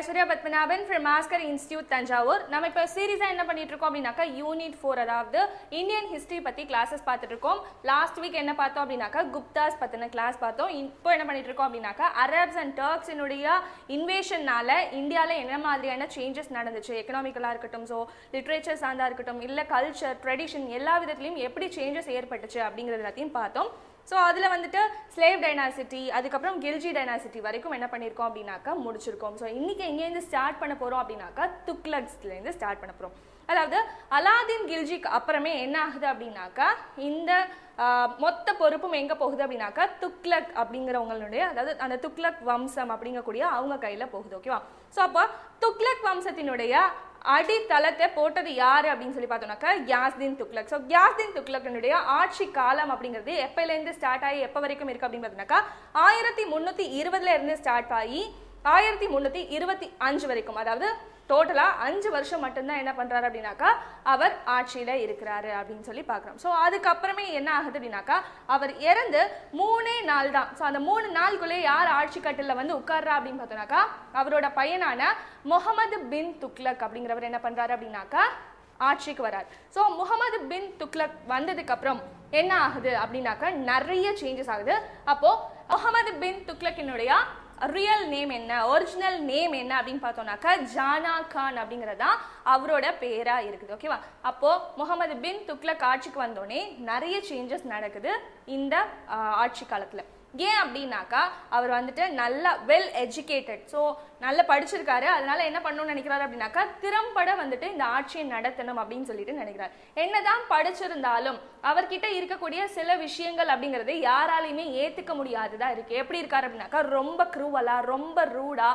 Aishwarya Padmanabhan from Maskar Institute Tanjavur. நம்ம இப்ப சீரிஸா என்ன பண்ணிட்டு இருக்கோம் அப்படினாக்கா யூனிட் 4 அதாவது இந்தியன் ஹிஸ்டரி பத்தி கிளாसेस பார்த்துட்டு இருக்கோம். லாஸ்ட் வீக் என்ன பார்த்தோம் அப்படினாக்கா குப்தாஸ் பத்தின கிளாஸ் பார்த்தோம். இப்போ என்ன பண்ணிட்டு இருக்கோம் அப்படினாக்கா அரப்ஸ் அண்ட் டர்க்ஸ்னுடைய இன்வேஷன்னால இந்தியால என்ன மாதிரியான சேஞ்சஸ் நடந்துச்சு, எகனாமிக்கலா இருக்கட்டும், சோ லிட்டரேச்சர் சார்ந்தா இருக்கட்டும், இல்ல கல்ச்சர் ட்ரெடிஷன் எல்லா விதத்திலயும் எப்படி சேஞ்சஸ் ஏற்பட்டுச்சு அப்படிங்கறது எல்லாத்தையும் பார்த்தோம். So அதுல வந்துட்டு ஸ்லேவ் டைனாசிட்டி அதுக்கப்புறம் கில்ஜி டைனாசிட்டி வரைக்கும் என்ன பண்ணிருக்கோம் அப்படினாக்கா முடிச்சிருக்கோம். ஸோ இன்னைக்கு எங்க இருந்து ஸ்டார்ட் பண்ண போறோம் அப்படின்னாக்கா துக்ளக்ஸ்ல இருந்து ஸ்டார்ட் பண்ண போறோம். அதாவது அலாதீன் கில்ஜிக்கு அப்புறமே என்ன ஆகுது அப்படின்னாக்கா இந்த மொத்த பொறுப்பும் எங்க போகுது அப்படின்னாக்கா துக்ளக் அப்படிங்கிறவங்களுடைய அதாவது அந்த துக்ளக் வம்சம் அப்படிங்கக்கூடிய அவங்க கையில போகுது. ஓகேவா? ஸோ அப்போ துக்ளக் வம்சத்தினுடைய அடித்தளத்தை போட்டது யாரு அப்படின்னு சொல்லி பார்த்தோம்னாக்கா கியாஸ்தீன் துக்ளக். ஸோ கியாஸ்தீன் துக்ளக்கினுடைய ஆட்சி காலம் அப்படிங்கிறது எப்பயிலேருந்து ஸ்டார்ட் ஆகி எப்போ வரைக்கும் இருக்கு அப்படின்னு பார்த்தோம்னாக்கா 1320 இருந்து ஸ்டார்ட் ஆகி 1325 வரைக்கும், அதாவது டோட்டலா 5 வருஷம் மட்டும்தான் என்ன பண்றாரு அப்படின்னாக்கா அவர் ஆட்சியில இருக்கிறாரு அப்படின்னு சொல்லி பாக்குறோம். ஸோ அதுக்கப்புறமே என்ன ஆகுது அப்படின்னாக்கா அவர் இறந்து 3 நாள் தான். ஸோ அந்த 3 நாளுக்குள்ளே யார் ஆட்சி கட்டில வந்து உட்கார்றா அப்படின்னு பார்த்தோம்னாக்கா அவரோட பையனான முகமது பின் துக்ளக் அப்படிங்கிறவர் என்ன பண்றாரு அப்படின்னாக்கா ஆட்சிக்கு வரார். ஸோ முகமது பின் துக்ளக் வந்ததுக்கு அப்புறம் என்ன ஆகுது அப்படின்னாக்கா நிறைய சேஞ்சஸ் ஆகுது. அப்போ முகமது பின் துக்ளக்கினுடைய ரியல் நேம் என்ன, ஒரிஜினல் நேம் என்ன அப்படின்னு பார்த்தோம்னாக்கா ஜானா கான் அப்படிங்கிறதா அவரோட பேரா இருக்குது. ஓகேவா? அப்போ முகமது பின் துக்ளக் ஆட்சிக்கு வந்தோடனே நிறைய சேஞ்சஸ் நடக்குது இந்த ஆட்சி காலத்துல. ஏன் அப்படின்னாக்கா அவர் வந்துட்டு நல்லா வெல் எஜுகேட்டட், ஸோ நல்லா படிச்சிருக்காரு. அதனால என்ன பண்ணணும்னு நினைக்கிறாரு அப்படின்னாக்கா திறம்பட வந்துட்டு இந்த ஆட்சியை நடத்தணும் அப்படின்னு சொல்லிட்டு நினைக்கிறார். என்னதான் படிச்சிருந்தாலும் அவர்கிட்ட இருக்கக்கூடிய சில விஷயங்கள் அப்படிங்கிறது யாராலையுமே ஏத்துக்க முடியாததா இருக்கு. எப்படி இருக்காரு அப்படின்னாக்கா ரொம்ப குரூவலா ரொம்ப ரூடா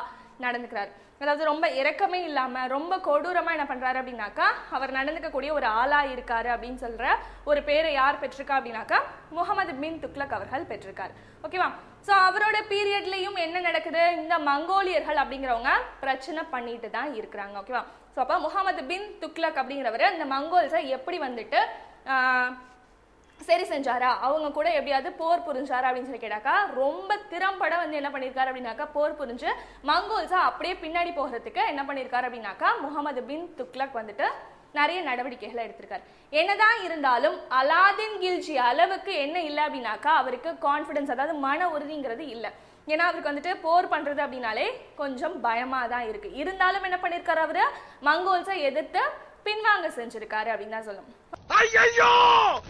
நடந்துக்கிறார். அதாவது ரொம்ப இரக்கமே இல்லாம ரொம்ப கொடூரமா என்ன பண்றாரு அப்படின்னாக்கா அவர் நடந்துக்கக்கூடிய ஒரு ஆளா இருக்காரு அப்படின்னு சொல்ற ஒரு பேரை யார் பெற்றிருக்கா அப்படின்னாக்கா முகமது பின் துக்ளக் அவர்கள் பெற்றிருக்காரு. ஓகேவா? ஸோ அவரோட பீரியட்லயும் என்ன நடக்குது, இந்த மங்கோலியர்கள் அப்படிங்கிறவங்க பிரச்சனை பண்ணிட்டு தான் இருக்கிறாங்க. ஓகேவா? ஸோ அப்போ முகமது பின் துக்ளக் அப்படிங்கிறவர் இந்த மங்கோல்ஸை எப்படி வந்துட்டு சரி செஞ்சாரா, அவங்க கூட எப்படியாவது போர் புரிஞ்சாரா அப்படின்னு சொல்லி கேட்டாக்கா ரொம்ப திறம்பட வந்து என்ன பண்ணிருக்காரு அப்படின்னாக்கா போர் புரிஞ்சு மங்கோல்ஸா அப்படியே பின்னாடி போகிறதுக்கு என்ன பண்ணிருக்காரு அப்படின்னாக்கா முகமது பின் துக்ளக் வந்துட்டு நிறைய நடவடிக்கைகளை எடுத்திருக்காரு. என்னதான் இருந்தாலும் அலாதீன் கில்ஜி அளவுக்கு என்ன இல்லை அப்படின்னாக்கா அவருக்கு கான்ஃபிடன்ஸ், அதாவது மன உறுதிங்கிறது இல்லை. ஏன்னா அவருக்கு வந்துட்டு போர் பண்றது அப்படின்னாலே கொஞ்சம் பயமா தான் இருக்கு. இருந்தாலும் என்ன பண்ணிருக்காரு, அவரு மங்கோல்ஸை எதிர்த்து பின்வாங்க செஞ்சிருக்காரு அப்படின்னு தான் சொல்லணும். ஐயோ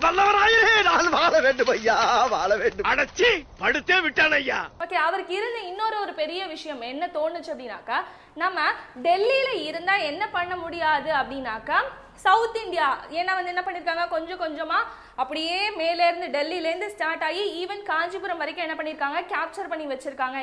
வல்லவராயே நான் வாழ வேண்டும் ஐயா, வாழ வேண்டும். அடச்சி படுத்தே விட்டான் ஐயா. ஓகே, அவருக்கு இருந்த இன்னொரு பெரிய விஷயம் என்ன தோணுச்சு அப்படின்னாக்கா நம்ம டெல்லியில இருந்தா என்ன பண்ண முடியாது அப்படின்னாக்கா சவுத் இந்தியா, ஏன்னா வந்து என்ன பண்ணிருக்காங்க கொஞ்சம் கொஞ்சமா அப்படியே மேல இருந்து டெல்லியில இருந்து ஸ்டார்ட் ஆகி ஈவன் காஞ்சிபுரம் வரைக்கும் என்ன பண்ணிருக்காங்க கேப்சர் பண்ணி வச்சிருக்காங்க.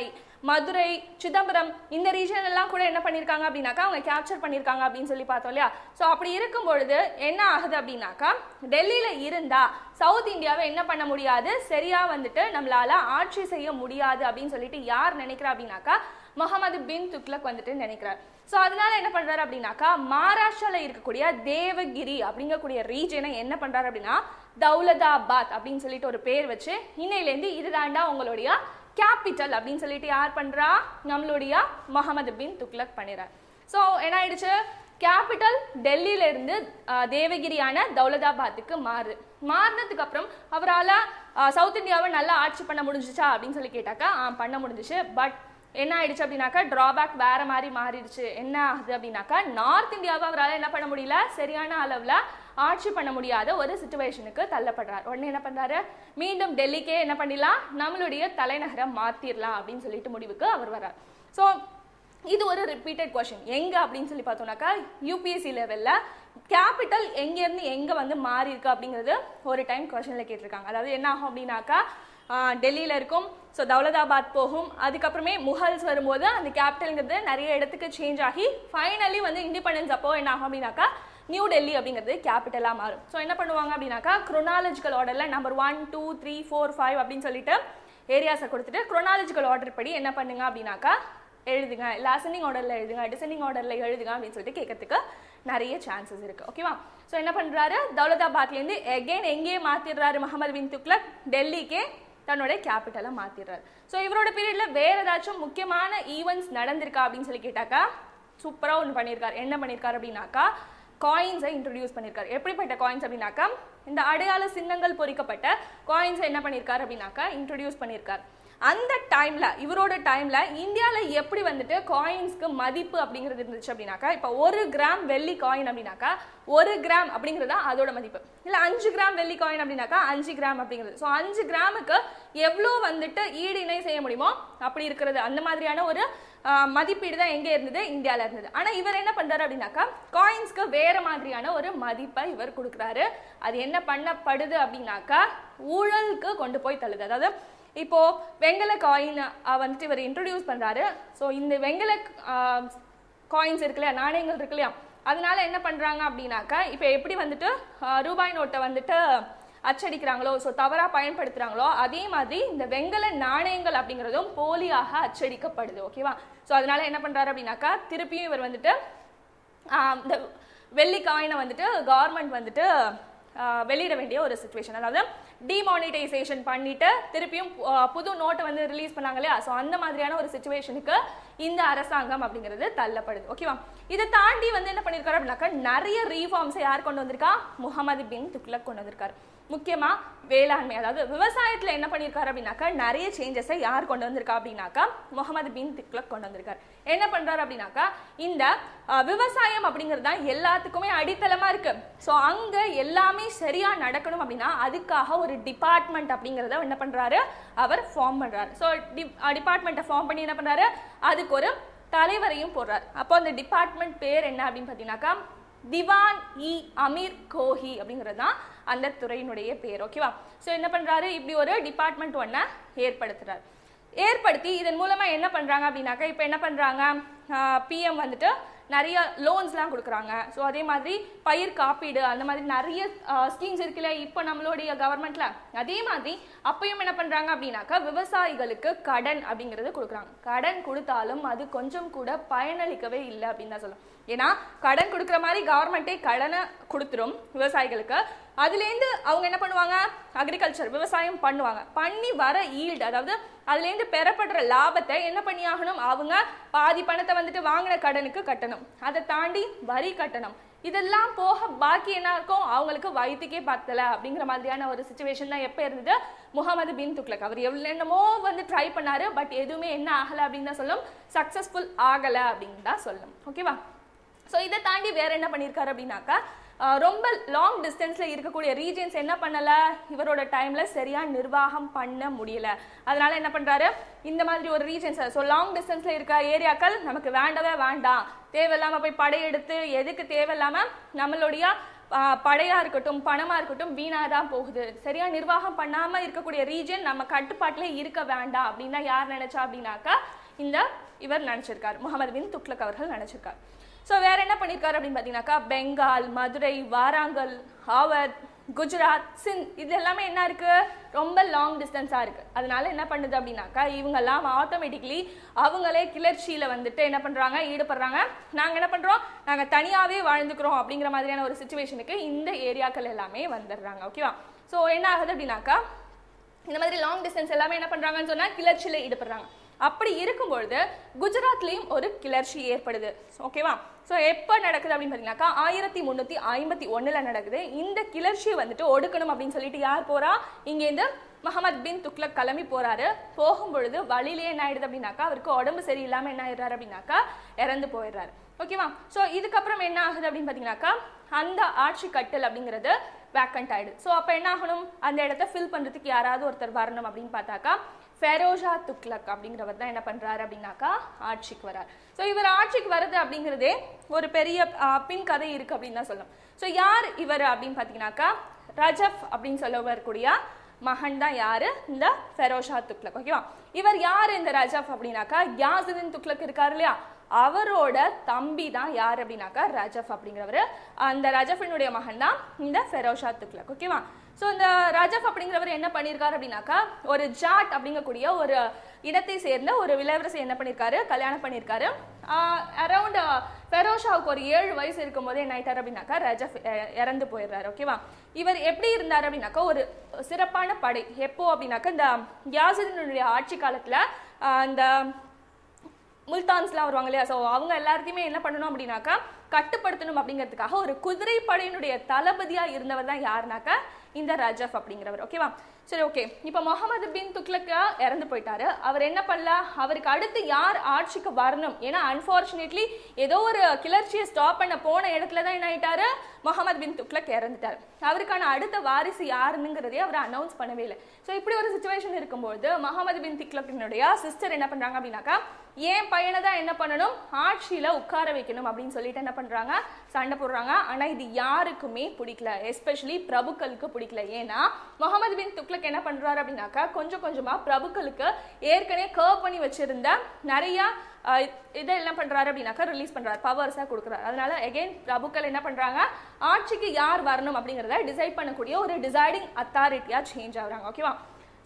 மதுரை, சிதம்பரம் இந்த ரீஜன் எல்லாம் கூட என்ன பண்ணிருக்காங்க அப்படின்னாக்கா அவங்க கேப்சர் பண்ணிருக்காங்க அப்படின்னு சொல்லி பார்த்தோம் இல்லையா? ஸோ அப்படி இருக்கும் பொழுது என்ன ஆகுது அப்படின்னாக்கா டெல்லியில இருந்தா சவுத் இந்தியாவை என்ன பண்ண முடியாது, சரியா வந்துட்டு நம்மளால ஆட்சி செய்ய முடியாது அப்படின்னு சொல்லிட்டு யார் நினைக்கிறா அப்படின்னாக்கா முகமது பின் துக்ளக் வந்துட்டு நினைக்கிறார். ஸோ அதனால என்ன பண்றாரு அப்படின்னாக்கா மகாராஷ்டிரால இருக்கக்கூடிய தேவகிரி அப்படிங்கக்கூடிய ரீஜனை என்ன பண்றாரு அப்படின்னா தௌலதாபாத் அப்படின்னு சொல்லிட்டு ஒரு பேர் வச்சு இன்னையிலேருந்து இதுதாண்டா உங்களுடைய கேபிட்டல் அப்படின்னு சொல்லிட்டு யார் பண்றா, நம்மளுடைய முகமது பின் துக்ளக் பண்ணிடுறார். ஸோ என்ன ஆயிடுச்சு, கேபிட்டல் டெல்லியில இருந்து தேவகிரியான தௌலதாபாத்துக்கு மாறினதுக்கு அப்புறம் அவரால் சவுத் இந்தியாவை நல்லா ஆட்சி பண்ண முடிஞ்சிச்சா அப்படின்னு சொல்லி கேட்டாக்கா பண்ண முடிஞ்சிச்சு. பட் என்ன ஆயிடுச்சு அப்படின்னாக்கா டிராபேக் வேற மாதிரி மாறிடுச்சு. என்ன ஆகுது அப்படின்னாக்கா நார்த் இந்தியாவை அவரால் என்ன பண்ண முடியல, சரியான அளவுல ஆட்சி பண்ண முடியாத ஒரு சிச்சுவேஷனுக்கு தள்ளப்படுறார். உடனே என்ன பண்றாரு, மீண்டும் டெல்லிக்கே என்ன பண்ணிடலாம், நம்மளுடைய தலைநகரம் மாத்திரலாம் அப்படின்னு சொல்லிட்டு முடிவுக்கு அவர் வர்றார். ஸோ இது ஒரு ரிப்பீட்டட் கொஸ்டின். எங்க அப்படின்னு சொல்லி பார்த்தோம்னாக்கா யூபிஎஸ்சி லெவல்ல கேபிட்டல் எங்க இருந்து எங்க வந்து மாறி இருக்கு அப்படிங்கிறது ஒரு டைம் கொஸ்டின்ல கேட்டிருக்காங்க. அதாவது என்ன ஆகும் அப்படின்னாக்கா டெல்லியில இருக்கும், ஸோ தௌலதாபாத் போகும், அதுக்கப்புறமே முகல்ஸ் வரும்போது அந்த கேபிட்டல்ங்கிறது நிறைய இடத்துக்கு சேஞ்ச் ஆகி ஃபைனலி வந்து இண்டிபெண்டன்ஸ் அப்போ என்ன ஆகும் அப்படின்னாக்கா நியூ டெல்லி அப்படிங்கிறது கேபிட்டலாக மாறும். ஸோ என்ன பண்ணுவாங்க அப்படின்னாக்கா குரோனாலஜிக்கல் ஆர்டரில் நம்பர் 1, 2, 3, 4, 5 அப்படின்னு சொல்லிட்டு ஏரியாஸை கொடுத்துட்டு குரோனாலஜிக்கல் ஆர்டர் படி என்ன பண்ணுங்க அப்படின்னாக்கா எழுதுங்க, இல்லை அசெண்டிங் ஆர்டரில் எழுதுங்க, டிசெண்டிங் ஆர்டரில் எழுதுங்க அப்படின்னு சொல்லிட்டு கேட்கறதுக்கு நிறைய சான்சஸ் இருக்கு. ஓகேவா? ஸோ என்ன பண்ணுறாரு, தௌலதாபாத்லேருந்து எகெயின் எங்கேயே மாற்றிடுறாரு முகமது பின் துக்ளக், டெல்லிக்கே தன்னோட கேபிட்டலை மாத்திடுறாரு. ஸோ இவரோட பீரியட்ல வேற ஏதாச்சும் முக்கியமான ஈவெண்ட்ஸ் நடந்திருக்கா அப்படின்னு சொல்லி கேட்டாக்கா சூப்பரா ஒன்று பண்ணியிருக்காரு. என்ன பண்ணியிருக்காரு அப்படின்னாக்கா காயின்ஸை இன்ட்ரடியூஸ் பண்ணியிருக்காரு. எப்படிப்பட்ட காயின்ஸ் அப்படின்னாக்கா இந்த அடையாள சின்னங்கள் பொறிக்கப்பட்ட காயின்ஸை என்ன பண்ணியிருக்காரு அப்படின்னாக்கா இன்ட்ரடியூஸ் பண்ணியிருக்காரு. அந்த டைம்ல இவரோட டைம்ல இந்தியாவில் எப்படி வந்துட்டு காயின்ஸ்க்கு மதிப்பு அப்படிங்கிறது இருந்துச்சு அப்படின்னாக்கா இப்போ 1 கிராம் வெள்ளி காயின் அப்படின்னாக்கா 1 கிராம் அப்படிங்கிறதா அதோட மதிப்பு. இல்லை 5 கிராம் வெள்ளி காயின் அப்படின்னாக்கா 5 கிராம் அப்படிங்கிறது. ஸோ 5 கிராமுக்கு எவ்வளோ வந்துட்டு ஈடு இணை செய்ய முடியுமோ அப்படி இருக்கிறது. அந்த மாதிரியான ஒரு மதிப்பீடு தான் எங்கே இருந்தது, இந்தியாவில் இருந்தது. ஆனால் இவர் என்ன பண்றாரு அப்படின்னாக்கா காயின்ஸ்க்கு வேற மாதிரியான ஒரு மதிப்பை இவர் கொடுக்குறாரு. அது என்ன பண்ணப்படுது அப்படின்னாக்கா ஊழலுக்கு கொண்டு போய் தள்ளுது. அதாவது இப்போ வெங்கல காயின் வந்துட்டு இவர் இன்ட்ரடியூஸ் பண்றாரு. ஸோ இந்த வெங்கல காயின்ஸ் இருக்கு இல்லையா, நாணயங்கள் இருக்கு இல்லையா, அதனால என்ன பண்றாங்க அப்படின்னாக்கா இப்போ எப்படி வந்துட்டு ரூபாய் நோட்டை வந்துட்டு அச்சடிக்கிறாங்களோ, ஸோ தவறா பயன்படுத்துறாங்களோ, அதே மாதிரி இந்த வெங்கல நாணயங்கள் அப்படிங்கிறதும் போலியாக அச்சடிக்கப்படுது. ஓகேவா? ஸோ அதனால என்ன பண்றாரு அப்படின்னாக்கா திருப்பியும் இவர் வந்துட்டு இந்த வெள்ளி காயினை வந்துட்டு கவர்மெண்ட் வந்துட்டு வெளியிட வேண்டிய ஒரு சிச்சுவேஷன். அதாவது டிமானிட்டைசேஷன் பண்ணிட்டு திருப்பியும் புது நோட்டை வந்து ரிலீஸ் பண்ணாங்க இல்லையா, ஸோ அந்த மாதிரியான ஒரு சிச்சுவேஷனுக்கு இந்த அரசாங்கம் அப்படிங்கிறது தள்ளப்படுது. ஓகேவா? இதை தாண்டி வந்து என்ன பண்ணியிருக்காரு அப்படின்னாக்கா நிறைய ரீஃபார்ம்ஸை யார் கொண்டு வந்திருக்கா, முகமது பின் துக்ளக் கொண்டு வந்திருக்காரு. முக்கியமா வேளாண்மை, அதாவது விவசாயத்துல என்ன பண்ணியிருக்காரு அப்படின்னாக்கா நிறைய சேஞ்சஸை யார் கொண்டு வந்திருக்கா அப்படின்னாக்கா முகமது பின் துக்ளக் கொண்டு வந்திருக்காரு. என்ன பண்றாரு அப்படின்னாக்கா இந்த விவசாயம் அப்படிங்கிறது தான் எல்லாத்துக்குமே அடித்தளமா இருக்கு. ஸோ அங்க எல்லாமே சரியா நடக்கணும் அப்படின்னா அதுக்காக ஒரு டிபார்ட்மெண்ட் அப்படிங்கிறத என்ன பண்றாரு, அவர் ஃபார்ம் பண்றாரு. ஸோ டிபார்ட்மெண்ட்டை ஃபார்ம் பண்ணி என்ன பண்றாரு, அதுக்கு ஒரு தலைவரையும் போடுறாரு. அப்போ அந்த டிபார்ட்மெண்ட் பேர் என்ன அப்படின்னு பார்த்தீங்கன்னாக்கா திவான் இ அமீர் கோஹி அப்படிங்கிறது தான் அந்த துறையினுடைய பேர். ஓகேவா? ஸோ என்ன பண்றாரு, இப்படி ஒரு டிபார்ட்மெண்ட் ஒன்றை ஏற்படுத்தி இதன் மூலமா என்ன பண்றாங்க அப்படின்னாக்கா இப்போ என்ன பண்றாங்க, பிஎம் வந்துட்டு நிறைய லோன்ஸ்லாம் கொடுக்குறாங்க. ஸோ அதே மாதிரி பயிர் காப்பீடு அந்த மாதிரி நிறைய ஸ்கீம்ஸ் இருக்குல்ல இப்போ நம்மளுடைய கவர்மெண்ட்ல. அதே மாதிரி அப்பயும் என்ன பண்றாங்க அப்படின்னாக்கா விவசாயிகளுக்கு கடன் அப்படிங்கிறது கொடுக்குறாங்க. கடன் கொடுத்தாலும் அது கொஞ்சம் கூட பயனளிக்கவே இல்லை அப்படின்னு தான் சொல்லலாம். ஏன்னா கடன் கொடுக்குற மாதிரி கவர்மெண்ட்டே கடனை கொடுத்துரும் விவசாயிகளுக்கு. அதுலேருந்து அவங்க என்ன பண்ணுவாங்க, அக்ரிகல்ச்சர் விவசாயம் பண்ணுவாங்க. பண்ணி வர ஈல்டு, அதாவது அதுலேருந்து பெறப்படுற லாபத்தை என்ன பண்ணி ஆகணும், அவங்க பாதி பணத்தை வந்துட்டு வாங்கின கடனுக்கு கட்டணும். அதை தாண்டி வரி கட்டணும். இதெல்லாம் போக பாக்கி என்ன இருக்கும், அவங்களுக்கு வயிற்றுக்கே பத்தலை அப்படிங்கிற மாதிரியான ஒரு சிச்சுவேஷன் தான் எப்போ இருந்தது, முகமது பின் துக்ளக். அவர் என்னமோ வந்து ட்ரை பண்ணாரு, பட் எதுவுமே என்ன ஆகலை அப்படின்னு தான் சொல்லும், சக்சஸ்ஃபுல் ஆகலை அப்படின்னு தான் சொல்லும். ஓகேவா? ஸோ இதை தாண்டி வேற என்ன பண்ணியிருக்காரு அப்படின்னாக்கா ரொம்ப லாங் டிஸ்டன்ஸ்ல இருக்கக்கூடிய ரீஜன்ஸ் என்ன பண்ணல, இவரோட டைம்ல சரியா நிர்வாகம் பண்ண முடியல. அதனால என்ன பண்றாரு, இந்த மாதிரி ஒரு ரீஜன்ஸ், ஸோ லாங் டிஸ்டன்ஸ்ல இருக்க ஏரியாக்கள் நமக்கு வேண்டவே வேண்டாம், தேவையில்லாம போய் படையெடுத்து எதுக்கு தேவையில்லாம நம்மளுடைய படையா இருக்கட்டும் பணமா இருக்கட்டும் வீணாதான் போகுது, சரியா நிர்வாகம் பண்ணாம இருக்கக்கூடிய ரீஜன் நம்ம கட்டுப்பாட்டிலே இருக்க வேண்டாம் அப்படின்னா யார் நினைச்சா அப்படின்னாக்கா இவர் நினைச்சிருக்காரு, முகமது பின் துக்ளக் அவர்கள் நினைச்சிருக்காரு. ஸோ வேற என்ன பண்ணியிருக்காரு அப்படின்னு பார்த்தீங்கன்னாக்கா பெங்கால், மதுரை, வாராங்கல், அவத், குஜராத், சிந்த் இது எல்லாமே என்ன இருக்கு, ரொம்ப லாங் டிஸ்டன்ஸாக இருக்கு. அதனால என்ன பண்ணுது அப்படின்னாக்கா இவங்கெல்லாம் ஆட்டோமேட்டிக்லி அவங்களே கிளர்ச்சியில் வந்துட்டு என்ன பண்ணுறாங்க, ஈடுபடுறாங்க. நாங்கள் என்ன பண்ணுறோம், நாங்கள் தனியாகவே வாழ்ந்துக்கிறோம் அப்படிங்கிற மாதிரியான ஒரு சிச்சுவேஷனுக்கு இந்த ஏரியாக்கள் எல்லாமே வந்துடுறாங்க. ஓகேவா? ஸோ என்ன ஆகுது அப்படின்னாக்கா இந்த மாதிரி லாங் டிஸ்டன்ஸ் எல்லாமே என்ன பண்ணுறாங்கன்னு சொன்னால் கிளர்ச்சியில் ஈடுபடுறாங்க. அப்படி இருக்கும்பொழுது குஜராத்லேயும் ஒரு கிளர்ச்சி ஏற்படுது. ஓகேவா? ஸோ எப்போ நடக்குது அப்படின்னு பார்த்தீங்கன்னாக்கா 1351 நடக்குது. இந்த கிளர்ச்சியை வந்துட்டு ஒடுக்கணும் அப்படின்னு சொல்லிட்டு யார் போறா, இங்கேருந்து முகமது பின் துக்ளக் கிளம்பி போறாரு. போகும்பொழுது வழியிலே என்ன ஆயிடுது அப்படின்னாக்கா அவருக்கு உடம்பு சரியில்லாமல் என்ன ஆயிடுறாரு அப்படின்னாக்கா இறந்து போயிடுறாரு. ஓகேவா? ஸோ இதுக்கப்புறம் என்ன ஆகுது அப்படின்னு பார்த்தீங்கன்னாக்கா அந்த ஆட்சி கட்டல் அப்படிங்கிறது வேக்கண்ட் ஆயிடுது. ஸோ அப்போ என்ன ஆகணும், அந்த இடத்த ஃபில் பண்ணுறதுக்கு யாராவது ஒருத்தர் வரணும் அப்படின்னு பார்த்தாக்கா ஃபெரோஷா துக்ளக் அப்படிங்கிறவர் தான் என்ன பண்றாரு அப்படின்னாக்கா ஆட்சிக்கு வரார். ஸோ இவர் ஆட்சிக்கு வருது அப்படிங்கிறதே ஒரு பெரிய பின் கதை இருக்கு அப்படின்னு தான் சொல்லணும். ஸோ யார் இவர் அப்படின்னு பார்த்தீங்கன்னாக்கா ரஜப் அப்படின்னு சொல்ல வரக்கூடிய மகன் தான் யாரு, இந்த ஃபெரோஷா துக்ளக். ஓகேவா? இவர் யாரு இந்த ரஜப் அப்படின்னாக்கா யாசுதீன் துக்ளக் இருக்காரு இல்லையா, அவரோட தம்பி தான் யார் அப்படின்னாக்கா ரஜஃப் அப்படிங்கிறவர். அந்த ரஜஃபினுடைய மகன் தான் இந்த ஃபெரோஷா துக்ளக். ஓகேவா? ஸோ இந்த ரஜஃப் அப்படிங்கிறவர் என்ன பண்ணியிருக்காரு அப்படின்னாக்கா ஒரு ஜாட் அப்படிங்கக்கூடிய ஒரு இனத்தை சேர்ந்த ஒரு இளவரசி என்ன பண்ணியிருக்காரு, கல்யாணம் பண்ணியிருக்காரு. அரௌண்ட் ஃபெரோஷாவுக்கு ஒரு 7 வயசு இருக்கும் போது என்ன ஆயிட்டார் அப்படின்னாக்கா ரஜஃப் இறந்து போயிடுறாரு. ஓகேவா? இவர் எப்படி இருந்தார் அப்படின்னாக்கா ஒரு சிறப்பான படை. எப்போ அப்படின்னாக்கா இந்த யாசினுடைய ஆட்சி காலத்துல இந்த முல்தான்ஸ்லாம் வருவாங்க இல்லையா, ஸோ அவங்க எல்லாருக்குமே என்ன பண்ணணும் அப்படின்னாக்கா கட்டுப்படுத்தணும் அப்படிங்கிறதுக்காக ஒரு குதிரை படையினுடைய தளபதியா இருந்தவர் தான் யாருனாக்கா இந்த ரஜஃப் அப்படிங்கிறவர். ஓகேவா? சரி, ஓகே. இப்போ முகமது பின் துக்ளக் இறந்து போயிட்டாரு. அவர் என்ன பண்ணல, அவருக்கு அடுத்து யார் ஆட்சிக்கு வரணும், ஏன்னா அன்பார்ச்சுனேட்லி ஏதோ ஒரு கிளர்ச்சியை ஸ்டாப் பண்ண போன இடத்துல தான் என்ன ஆயிட்டாரு, முகமது பின் துக்ளக் இறந்துட்டாரு. அவருக்கான அடுத்த வாரிசு யாருங்கிறதே அவர் அனௌன்ஸ் பண்ணவே இல்லை. ஸோ இப்படி ஒரு சுச்சுவேஷன் இருக்கும்போது முகமது பின் துக்ளக்கினுடைய சிஸ்டர் என்ன பண்றாங்க அப்படின்னாக்கா ஏன் பையனை தான் என்ன பண்ணணும், ஆட்சியில உட்கார வைக்கணும் அப்படின்னு சொல்லிட்டு என்ன பண்றாங்க, சண்டை போடுறாங்க. ஆனா இது யாருக்குமே பிடிக்கல, எஸ்பெஷலி பிரபுக்களுக்கு பிடிக்கல. ஏன்னா முகமது பின் துக்ளக் என்ன பண்றாரு அப்படின்னாக்கா கொஞ்சம் கொஞ்சமா பிரபுக்களுக்கு ஏற்கனவே கர்வ் பண்ணி வச்சிருந்த நிறைய இதெல்லாம் பண்றாரு அப்படின்னாக்கா ரிலீஸ் பண்றாரு, பவர்ஸா கொடுக்குறாரு. அதனால அகைன் பிரபுக்கள் என்ன பண்றாங்க, ஆட்சிக்கு யார் வரணும் அப்படிங்கறத டிசைட் பண்ணக்கூடிய ஒரு டிசைடிங் அத்தாரிட்டியா சேஞ்ச் ஆகுறாங்க. ஓகேவா?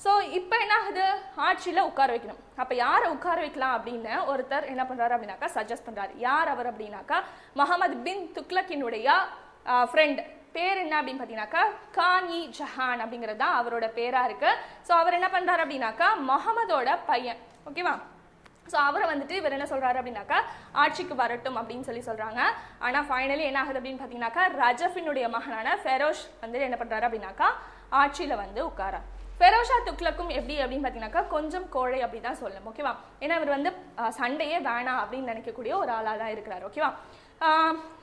ஸோ இப்போ என்ன ஆகுது, ஆட்சியில் உட்கார வைக்கணும். அப்போ யாரை உட்கார வைக்கலாம் அப்படின்னு ஒருத்தர் என்ன பண்ணுறாரு அப்படின்னாக்கா சஜஸ்ட் பண்ணுறாரு. யார் அவர் அப்படின்னாக்கா முகமது பின் துக்ளக்கினுடைய ஃப்ரெண்ட். பேர் என்ன அப்படின்னு பார்த்தீங்கன்னாக்கா கான்-இ ஜஹான் அப்படிங்கிறது தான் அவரோட பேராக இருக்கு. ஸோ அவர் என்ன பண்ணுறாரு அப்படின்னாக்கா முகமதோட பையன். ஓகேவா? ஸோ அவரை வந்துட்டு இவர் என்ன சொல்கிறாரு அப்படின்னாக்கா ஆட்சிக்கு வரட்டும் அப்படின்னு சொல்கிறாங்க. ஆனால் ஃபைனலி என்ன ஆகுது அப்படின்னு பார்த்தீங்கன்னாக்கா ரஜஃபினுடைய மகனான ஃபெரோஷ் வந்து என்ன பண்ணுறாரு அப்படின்னாக்கா ஆட்சியில் வந்து உட்காரா. ஃபெரோஷா துக்ளக்கும் எப்படி அப்படின்னு பார்த்தீங்கன்னாக்கா கொஞ்சம் கோழை அப்படி தான் சொல்லணும். ஓகேவா? ஏன்னா இவர் வந்து சண்டையே வேணாம் அப்படின்னு நினைக்கக்கூடிய ஒரு ஆளாக தான் இருக்கிறார். ஓகேவா?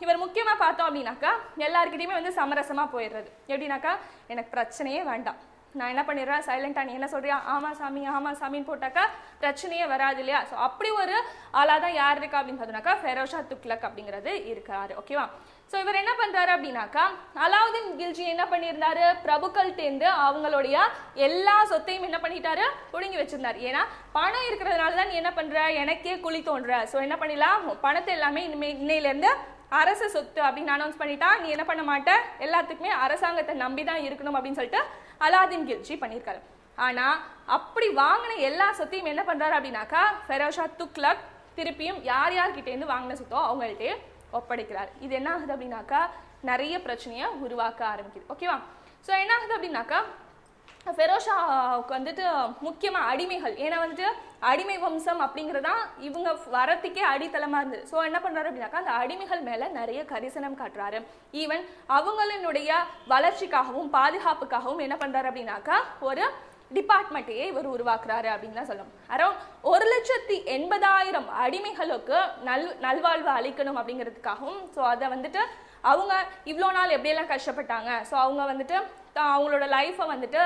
இவர் முக்கியமாக பார்த்தோம் அப்படின்னாக்கா எல்லாருக்கிட்டையுமே வந்து சமரசமாக போயிடுறது. எப்படின்னாக்கா எனக்கு பிரச்சனையே வேண்டாம், நான் என்ன பண்ணிடுறேன் சைலண்டாக, நீ என்ன சொல்றியா ஆமாம் சாமி ஆமாம் சாமின்னு போட்டாக்கா பிரச்சனையே வராது இல்லையா. ஸோ அப்படி ஒரு ஆளாக தான் யார் இருக்கா அப்படின்னு பார்த்தோம்னாக்கா ஃபெரோஷா துக்ளக் அப்படிங்கிறது இருக்காரு. ஓகேவா? ஸோ இவர் என்ன பண்றாரு அப்படின்னாக்கா அலாவுதீன் கில்ஜி என்ன பண்ணியிருந்தாரு, பிரபுக்கள் தேர்ந்து அவங்களுடைய எல்லா சொத்தையும் என்ன பண்ணிட்டாரு, புடுங்கி வச்சிருந்தாரு. ஏன்னா பணம் இருக்கிறதுனால தான் நீ என்ன பண்ற, எனக்கே குழி தோன்ற. ஸோ என்ன பண்ணிடலாம், பணத்தை எல்லாமே இன்னையிலேருந்து அரசு சொத்து அப்படின்னு அனௌன்ஸ் பண்ணிட்டா, நீ என்ன பண்ண மாட்ட, எல்லாத்துக்குமே அரசாங்கத்தை நம்பி தான் இருக்கணும் அப்படின்னு சொல்லிட்டு அலாவுதீன் கில்ஜி பண்ணியிருக்காரு. ஆனா அப்படி வாங்கின எல்லா சொத்தையும் என்ன பண்றாரு அப்படின்னாக்கா ஃபெரோஷா துக்ளக் திருப்பியும் யார் யார்கிட்டேருந்து வாங்கின சொத்தோ அவங்கள்ட்டே ஒப்படைக்கிறார். இது என்ன ஆகுது அப்படின்னாக்கா நிறைய பிரச்சனையை உருவாக்க ஆரம்பிக்குது. ஓகேவா? ஸோ என்ன ஆகுது அப்படின்னாக்கா ஃபெரோஷாவுக்கு வந்துட்டு முக்கியமாக அடிமைகள், ஏன்னா வந்துட்டு அடிமை வம்சம் அப்படிங்கிறதான் இவங்க வரத்துக்கே அடித்தளமாக இருந்தது. ஸோ என்ன பண்ணுறாரு அப்படின்னாக்கா அந்த அடிமைகள் மேலே நிறைய கரிசனம் காட்டுறாரு. ஈவன் அவங்களுடைய வளர்ச்சிக்காகவும் பாதுகாப்புக்காகவும் என்ன பண்ணுறாரு அப்படின்னாக்கா ஒரு டிபார்ட்மெண்ட்டையே இவர் உருவாக்குறாரு அப்படின்னு தான் சொல்லணும். அரௌண்ட் 1,80,000 அடிமைகளுக்கு நல்வாழ்வு அளிக்கணும் அப்படிங்கிறதுக்காகவும், ஸோ அதை வந்துட்டு அவங்க இவ்வளோ நாள் எப்படியெல்லாம் கஷ்டப்பட்டாங்க, ஸோ அவங்க வந்துட்டு அவங்களோட லைஃப்பை வந்துட்டு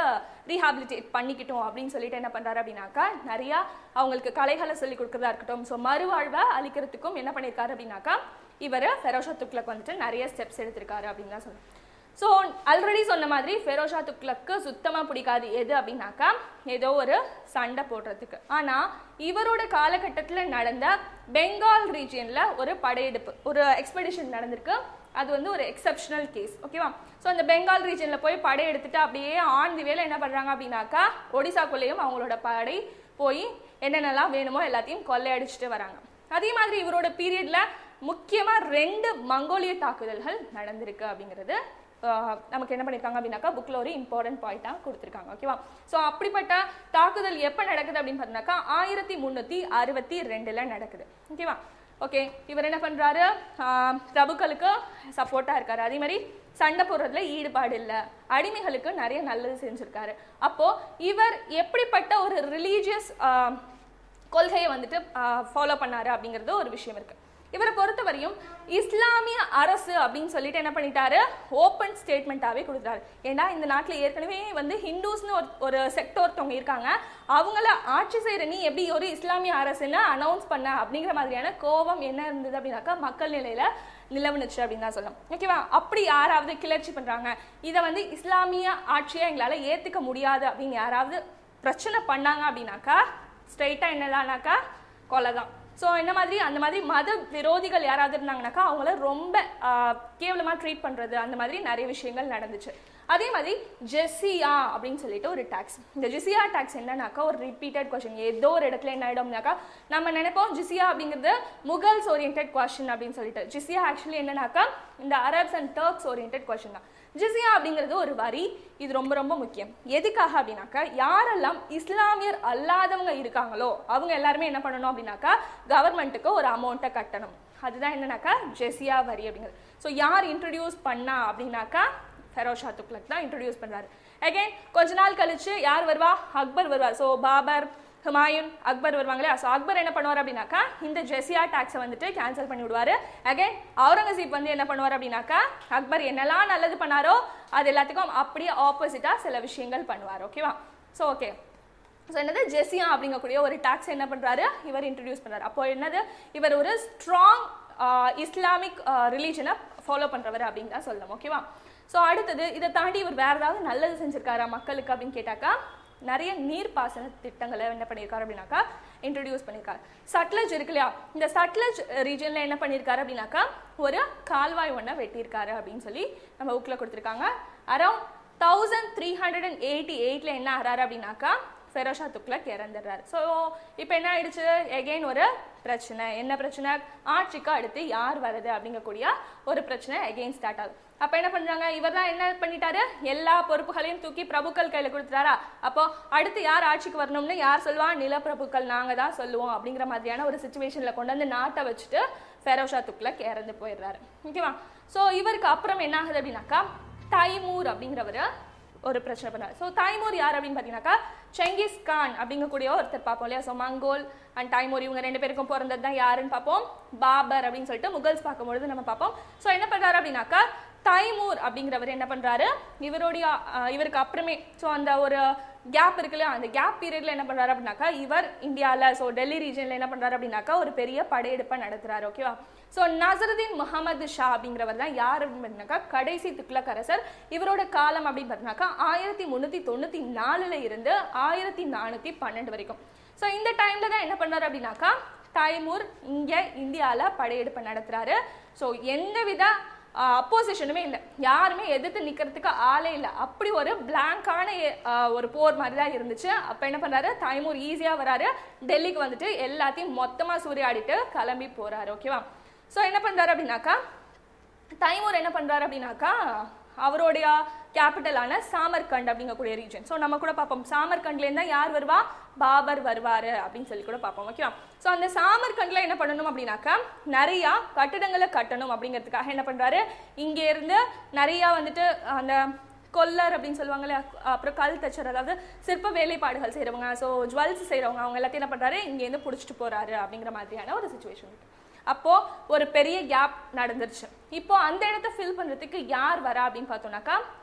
ரீஹாபிலிட்டேட் பண்ணிக்கிட்டோம் அப்படின்னு சொல்லிட்டு என்ன பண்ணுறாரு அப்படின்னாக்கா நிறையா அவங்களுக்கு கலைகளை சொல்லி கொடுக்குறதா இருக்கட்டும், ஸோ மறுவாழ்வை அளிக்கிறதுக்கும் என்ன பண்ணியிருக்காரு அப்படின்னாக்கா இவர் ஃபெரோஷா துக்ளக் வந்துட்டு நிறைய ஸ்டெப்ஸ் எடுத்திருக்காரு அப்படின்னு தான் சொல்லணும். ஸோ ஆல்ரெடி சொன்ன மாதிரி ஃபெரோஷா துக்ளக்கு சுத்தமாக பிடிக்காது எது அப்படின்னாக்கா ஏதோ ஒரு சண்டை போடுறதுக்கு. ஆனால் இவரோட காலகட்டத்தில் நடந்த பெங்கால் ரீஜியனில் ஒரு படையெடுப்பு, ஒரு எக்ஸ்பெடிஷன் நடந்திருக்கு. அது வந்து ஒரு எக்ஸப்ஷனல் கேஸ். ஓகேவா? ஸோ அந்த பெங்கால் ரீஜனில் போய் படை எடுத்துட்டு அப்படியே ஆன் தி வேலை என்ன பண்ணுறாங்க அப்படின்னாக்கா ஒடிசாக்குள்ளேயும் அவங்களோட படை போய் என்னென்னலாம் வேணுமோ எல்லாத்தையும் கொள்ளையடிச்சிட்டு வராங்க. அதே மாதிரி இவரோட பீரியட்ல முக்கியமாக 2 மங்கோலிய தாக்குதல்கள் நடந்திருக்கு அப்படிங்கிறது நமக்கு என்ன பண்ணியிருக்காங்க அப்படின்னாக்கா புக்கில் ஒரு இம்பார்ட்டன்ட் பாயிண்டாக கொடுத்துருக்காங்க. ஓகேவா? ஸோ அப்படிப்பட்ட தாக்குதல் எப்போ நடக்குது அப்படின்னு பார்த்தீங்கன்னாக்கா 1362 நடக்குது. ஓகேவா? ஓகே, இவர் என்ன பண்ணுறாரு, பிரபுக்களுக்கு சப்போர்ட்டாக இருக்காரு. அதே மாதிரி சண்டை போடுறதுல ஈடுபாடு இல்லை, அடிமைகளுக்கு நிறைய நல்லது செஞ்சுருக்காரு. அப்போது இவர் எப்படிப்பட்ட ஒரு ரிலீஜியஸ் கொள்கையை வந்துட்டு ஃபாலோ பண்ணாரு அப்படிங்கிறது ஒரு விஷயம் இருக்குது. இவரை பொறுத்தவரையும் இஸ்லாமிய அரசு அப்படின்னு சொல்லிட்டு என்ன பண்ணிட்டாரு, ஓப்பன் ஸ்டேட்மெண்ட்டாகவே கொடுத்தாரு. ஏன்னா இந்த நாட்டில் ஏற்கனவே வந்து ஹிந்துஸ்னு ஒரு செக்டர் ஒருத்தவங்க இருக்காங்க, அவங்கள ஆட்சி செய்கிற நீ எப்படி ஒரு இஸ்லாமிய அரசுன்னு அனௌன்ஸ் பண்ண அப்படிங்கிற மாதிரியான கோபம் என்ன இருந்தது அப்படின்னாக்கா மக்கள் நிலையில நிலவுனுச்சு அப்படின்னு தான் சொல்லலாம். ஓகேவா? அப்படி யாராவது கிளர்ச்சி பண்ணுறாங்க, இதை வந்து இஸ்லாமிய ஆட்சியை எங்களால் ஏற்றுக்க முடியாது அப்படின்னு யாராவது பிரச்சனை பண்ணாங்க அப்படின்னாக்கா ஸ்ட்ரைட்டாக என்னதானாக்கா கொலை தான். ஸோ என்ன மாதிரி அந்த மாதிரி மத விரோதிகள் யாராவது இருந்தாங்கனாக்கா அவங்கள ரொம்ப கேவலமாக ட்ரீட் பண்ணுறது அந்த மாதிரி நிறைய விஷயங்கள் நடந்துச்சு. அதே மாதிரி ஜெசியா அப்படின்னு சொல்லிட்டு ஒரு டாக்ஸ். இந்த ஜிசியா டாக்ஸ் என்னன்னாக்கா ஒரு ரிப்பீட்டட் கொஸ்டின். ஏதோ ஒரு இடத்துல என்ன ஆகிடும்னாக்கா நம்ம நினைப்போம் ஜிசியா அப்படிங்கிறது முகல்ஸ் ஓரியன்ட் கொஸ்டின் அப்படின்னு சொல்லிட்டு. ஜிசியா ஆக்சுவலி என்னன்னாக்கா இந்த Arabs and Turks orient question தான். ஜிசியா அப்படிங்கிறது ஒரு வரி. இது ரொம்ப ரொம்ப முக்கியம். எதுக்காக அப்படின்னாக்கா யாரெல்லாம் இஸ்லாமியர் அல்லாதவங்க இருக்காங்களோ அவங்க எல்லாருமே என்ன பண்ணணும் அப்படின்னாக்கா கவர்மெண்ட்டுக்கு ஒரு அமௌண்ட்டை கட்டணும். அதுதான் என்னன்னாக்கா ஜெசியா வரி அப்படிங்கிறது. ஸோ யார் இன்ட்ரடியூஸ் பண்ணா அப்படின்னாக்கா ஃபெரோஸ் ஷா துக்ளக் தான் இன்ட்ரடியூஸ் பண்றாரு. அகைன் கொஞ்ச நாள் கழிச்சு யார் வருவா? அக்பர் வருவார். ஸோ பாபர், ஹுமாயூன், அக்பர் வருவாங்களே. ஸோ அக்பர் என்ன பண்ணுவார் அப்படின்னாக்கா இந்த ஜெசியா டாக்ஸை வந்துட்டு கேன்சல் பண்ணி விடுவாரு. அகைன் அவுரங்கசீப் வந்து என்ன பண்ணுவார் அப்படின்னாக்கா அக்பர் என்னெல்லாம் நல்லது பண்ணாரோ அது எல்லாத்துக்கும் அப்படியே ஆப்போசிட்டா சில விஷயங்கள் பண்ணுவார். ஓகேவா? So okay. ஸோ என்னது ஜெசியா அப்படிங்கக்கூடிய ஒரு டாக்ஸ் என்ன பண்றாரு இவர் இன்ட்ரடியூஸ் பண்றாரு. அப்போ என்னது இவர் ஒரு ஸ்ட்ராங் இஸ்லாமிக் ரிலீஜனை ஃபாலோ பண்றவர் அப்படின்னு தான் சொல்லணும். ஓகேவா? ஸோ அடுத்தது இதை தாண்டி இவர் வேற ஏதாவது நல்லது செஞ்சிருக்காரா மக்களுக்கு அப்படின்னு கேட்டாக்கா நிறைய நீர்ப்பாசன திட்டங்களை என்ன பண்ணியிருக்காரு அப்படின்னாக்கா இன்ட்ரடியூஸ் பண்ணியிருக்காரு. சட்லஜ் இருக்கு இல்லையா, இந்த சட்லஜ் ரீஜன்ல என்ன பண்ணியிருக்காரு அப்படின்னாக்கா ஒரு கால்வாய் ஒன்றை வெட்டியிருக்காரு அப்படின்னு சொல்லி நம்ம புக்கில் கொடுத்துருக்காங்க. அரௌண்ட் 1388 என்ன ஆறாரு அப்படின்னாக்கா ஃபெரோஸ் ஷா துக்ளக் இறந்துடுறாரு. ஸோ இப்போ என்ன ஆயிடுச்சு? எகெயின் ஒரு பிரச்சனை. என்ன பிரச்சனை? ஆட்சிக்கு அடுத்து யார் வருது அப்படிங்கக்கூடிய ஒரு பிரச்சனை எகெயின் ஸ்டார்ட் ஆகுது. அப்போ என்ன பண்றாங்க? இவர் தான் என்ன பண்ணிட்டாரு? எல்லா பொறுப்புகளையும் தூக்கி பிரபுக்கள் கையில் கொடுத்துட்டாரா? அப்போ அடுத்து யார் ஆட்சிக்கு வரணும்னு யார் சொல்லுவா? நிலப்பிரபுக்கள் நாங்க தான் சொல்லுவோம் அப்படிங்கிற மாதிரியான ஒரு சிச்சுவேஷன்ல கொண்டு வந்து நாட்டை வச்சுட்டு ஃபெரோஸ் ஷா துக்ளக் இறந்து போயிடுறாரு. ஓகேவா? ஸோ இவருக்கு அப்புறம் என்ன ஆகுது அப்படின்னாக்கா தைமூர் அப்படிங்கிறவர் ஒரு பிரச்சனை பண்ணார். ஸோ தைமூர் யார் அப்படின்னு பார்த்தீங்கன்னாக்கா செங்கிஸ் கான் அப்படிங்கக்கூடிய ஒருத்தர் பார்ப்போம் இல்லையா. ஸோ மங்கோல் அண்ட் தைமூர் இவங்க ரெண்டு பேருக்கும் பிறந்தது தான் யாருன்னு பார்ப்போம். பாபர் அப்படின்னு சொல்லிட்டு முகல்ஸ் பார்க்கும்பொழுது நம்ம பார்ப்போம். ஸோ என்ன பண்றாரு அப்படின்னாக்கா தைமூர் அப்படிங்கிறவர் என்ன பண்றாரு இவருக்கு அப்புறமே ஸோ அந்த ஒரு கேப் இருக்குல்ல, அந்த கேப் பீரியட்ல என்ன பண்றாரு அப்படின்னாக்கா இவர் இந்தியாவில் ஸோ டெல்லி ரீஜன்ல என்ன பண்றாரு அப்படின்னாக்கா ஒரு பெரிய படையெடுப்பை நடத்துறாரு. ஓகேவா? ஸோ நசருதீன் முகமது ஷா அப்படிங்கிறவர் தான் யார் அப்படின்னு பார்த்தீங்கன்னாக்கா கடைசி துக்ளக் அரசர். இவரோட காலம் அப்படின்னு பார்த்தீங்கன்னாக்கா 1394 இருந்து 1412 வரைக்கும். ஸோ இந்த டைம்ல தான் என்ன பண்றாரு அப்படின்னாக்கா தைமூர் இங்க இந்தியாவில் படையெடுப்பை நடத்துறாரு. ஸோ எந்தவித அப்போசிஷனுமே இல்லை, யாருமே எதிர்த்து நிக்கிறதுக்கு ஆளே இல்லை. அப்படி ஒரு பிளாங்கான ஒரு போர் மாதிரி தான் இருந்துச்சு. அப்ப என்ன பண்றாரு? தைமூர் ஈஸியா வராரு, டெல்லிக்கு வந்துட்டு எல்லாத்தையும் மொத்தமா சூறையாடிட்டு கிளம்பி போறாரு. ஓகேவா? ஸோ என்ன பண்றாரு அப்படின்னாக்கா தைமூர் என்ன பண்றாரு அப்படின்னாக்கா அவருடைய கேபிட்டலான சாமர்கண்ட் அப்படிங்கக்கூடிய ரீஜன். ஸோ நம்ம கூட பார்ப்போம் சாமர்கண்ட்லேருந்து தான் யார் வருவா? பாபர் வருவாரு அப்படின்னு சொல்லி கூட பார்ப்போம். ஓகேவா? ஸோ அந்த சாமர்கண்ட்ல என்ன பண்ணணும் அப்படின்னாக்கா நிறைய கட்டிடங்களை கட்டணும் அப்படிங்கிறதுக்காக என்ன பண்றாரு இங்கே இருந்து நிறைய வந்துட்டு அந்த கொல்லர் அப்படின்னு சொல்லுவாங்கல்ல, அப்புறம் கல் தச்சர் அதாவது சிற்ப வேலைப்பாடுகள் செய்யறவங்க, ஸோ ஜுவல்ஸ் செய்யறவங்க அவங்க எல்லாத்தையும் என்ன பண்றாரு இங்கேருந்து பிடிச்சிட்டு போறாரு அப்படிங்கிற மாதிரியான ஒரு சிச்சுவேஷன் இருக்கு. அப்போ ஒரு பெரிய கேப் நடந்துருச்சு. இப்போ அந்த இடத்த ஃபில் பண்றதுக்கு யார் வரா அப்படின்னு பார்த்தோம்னாக்கா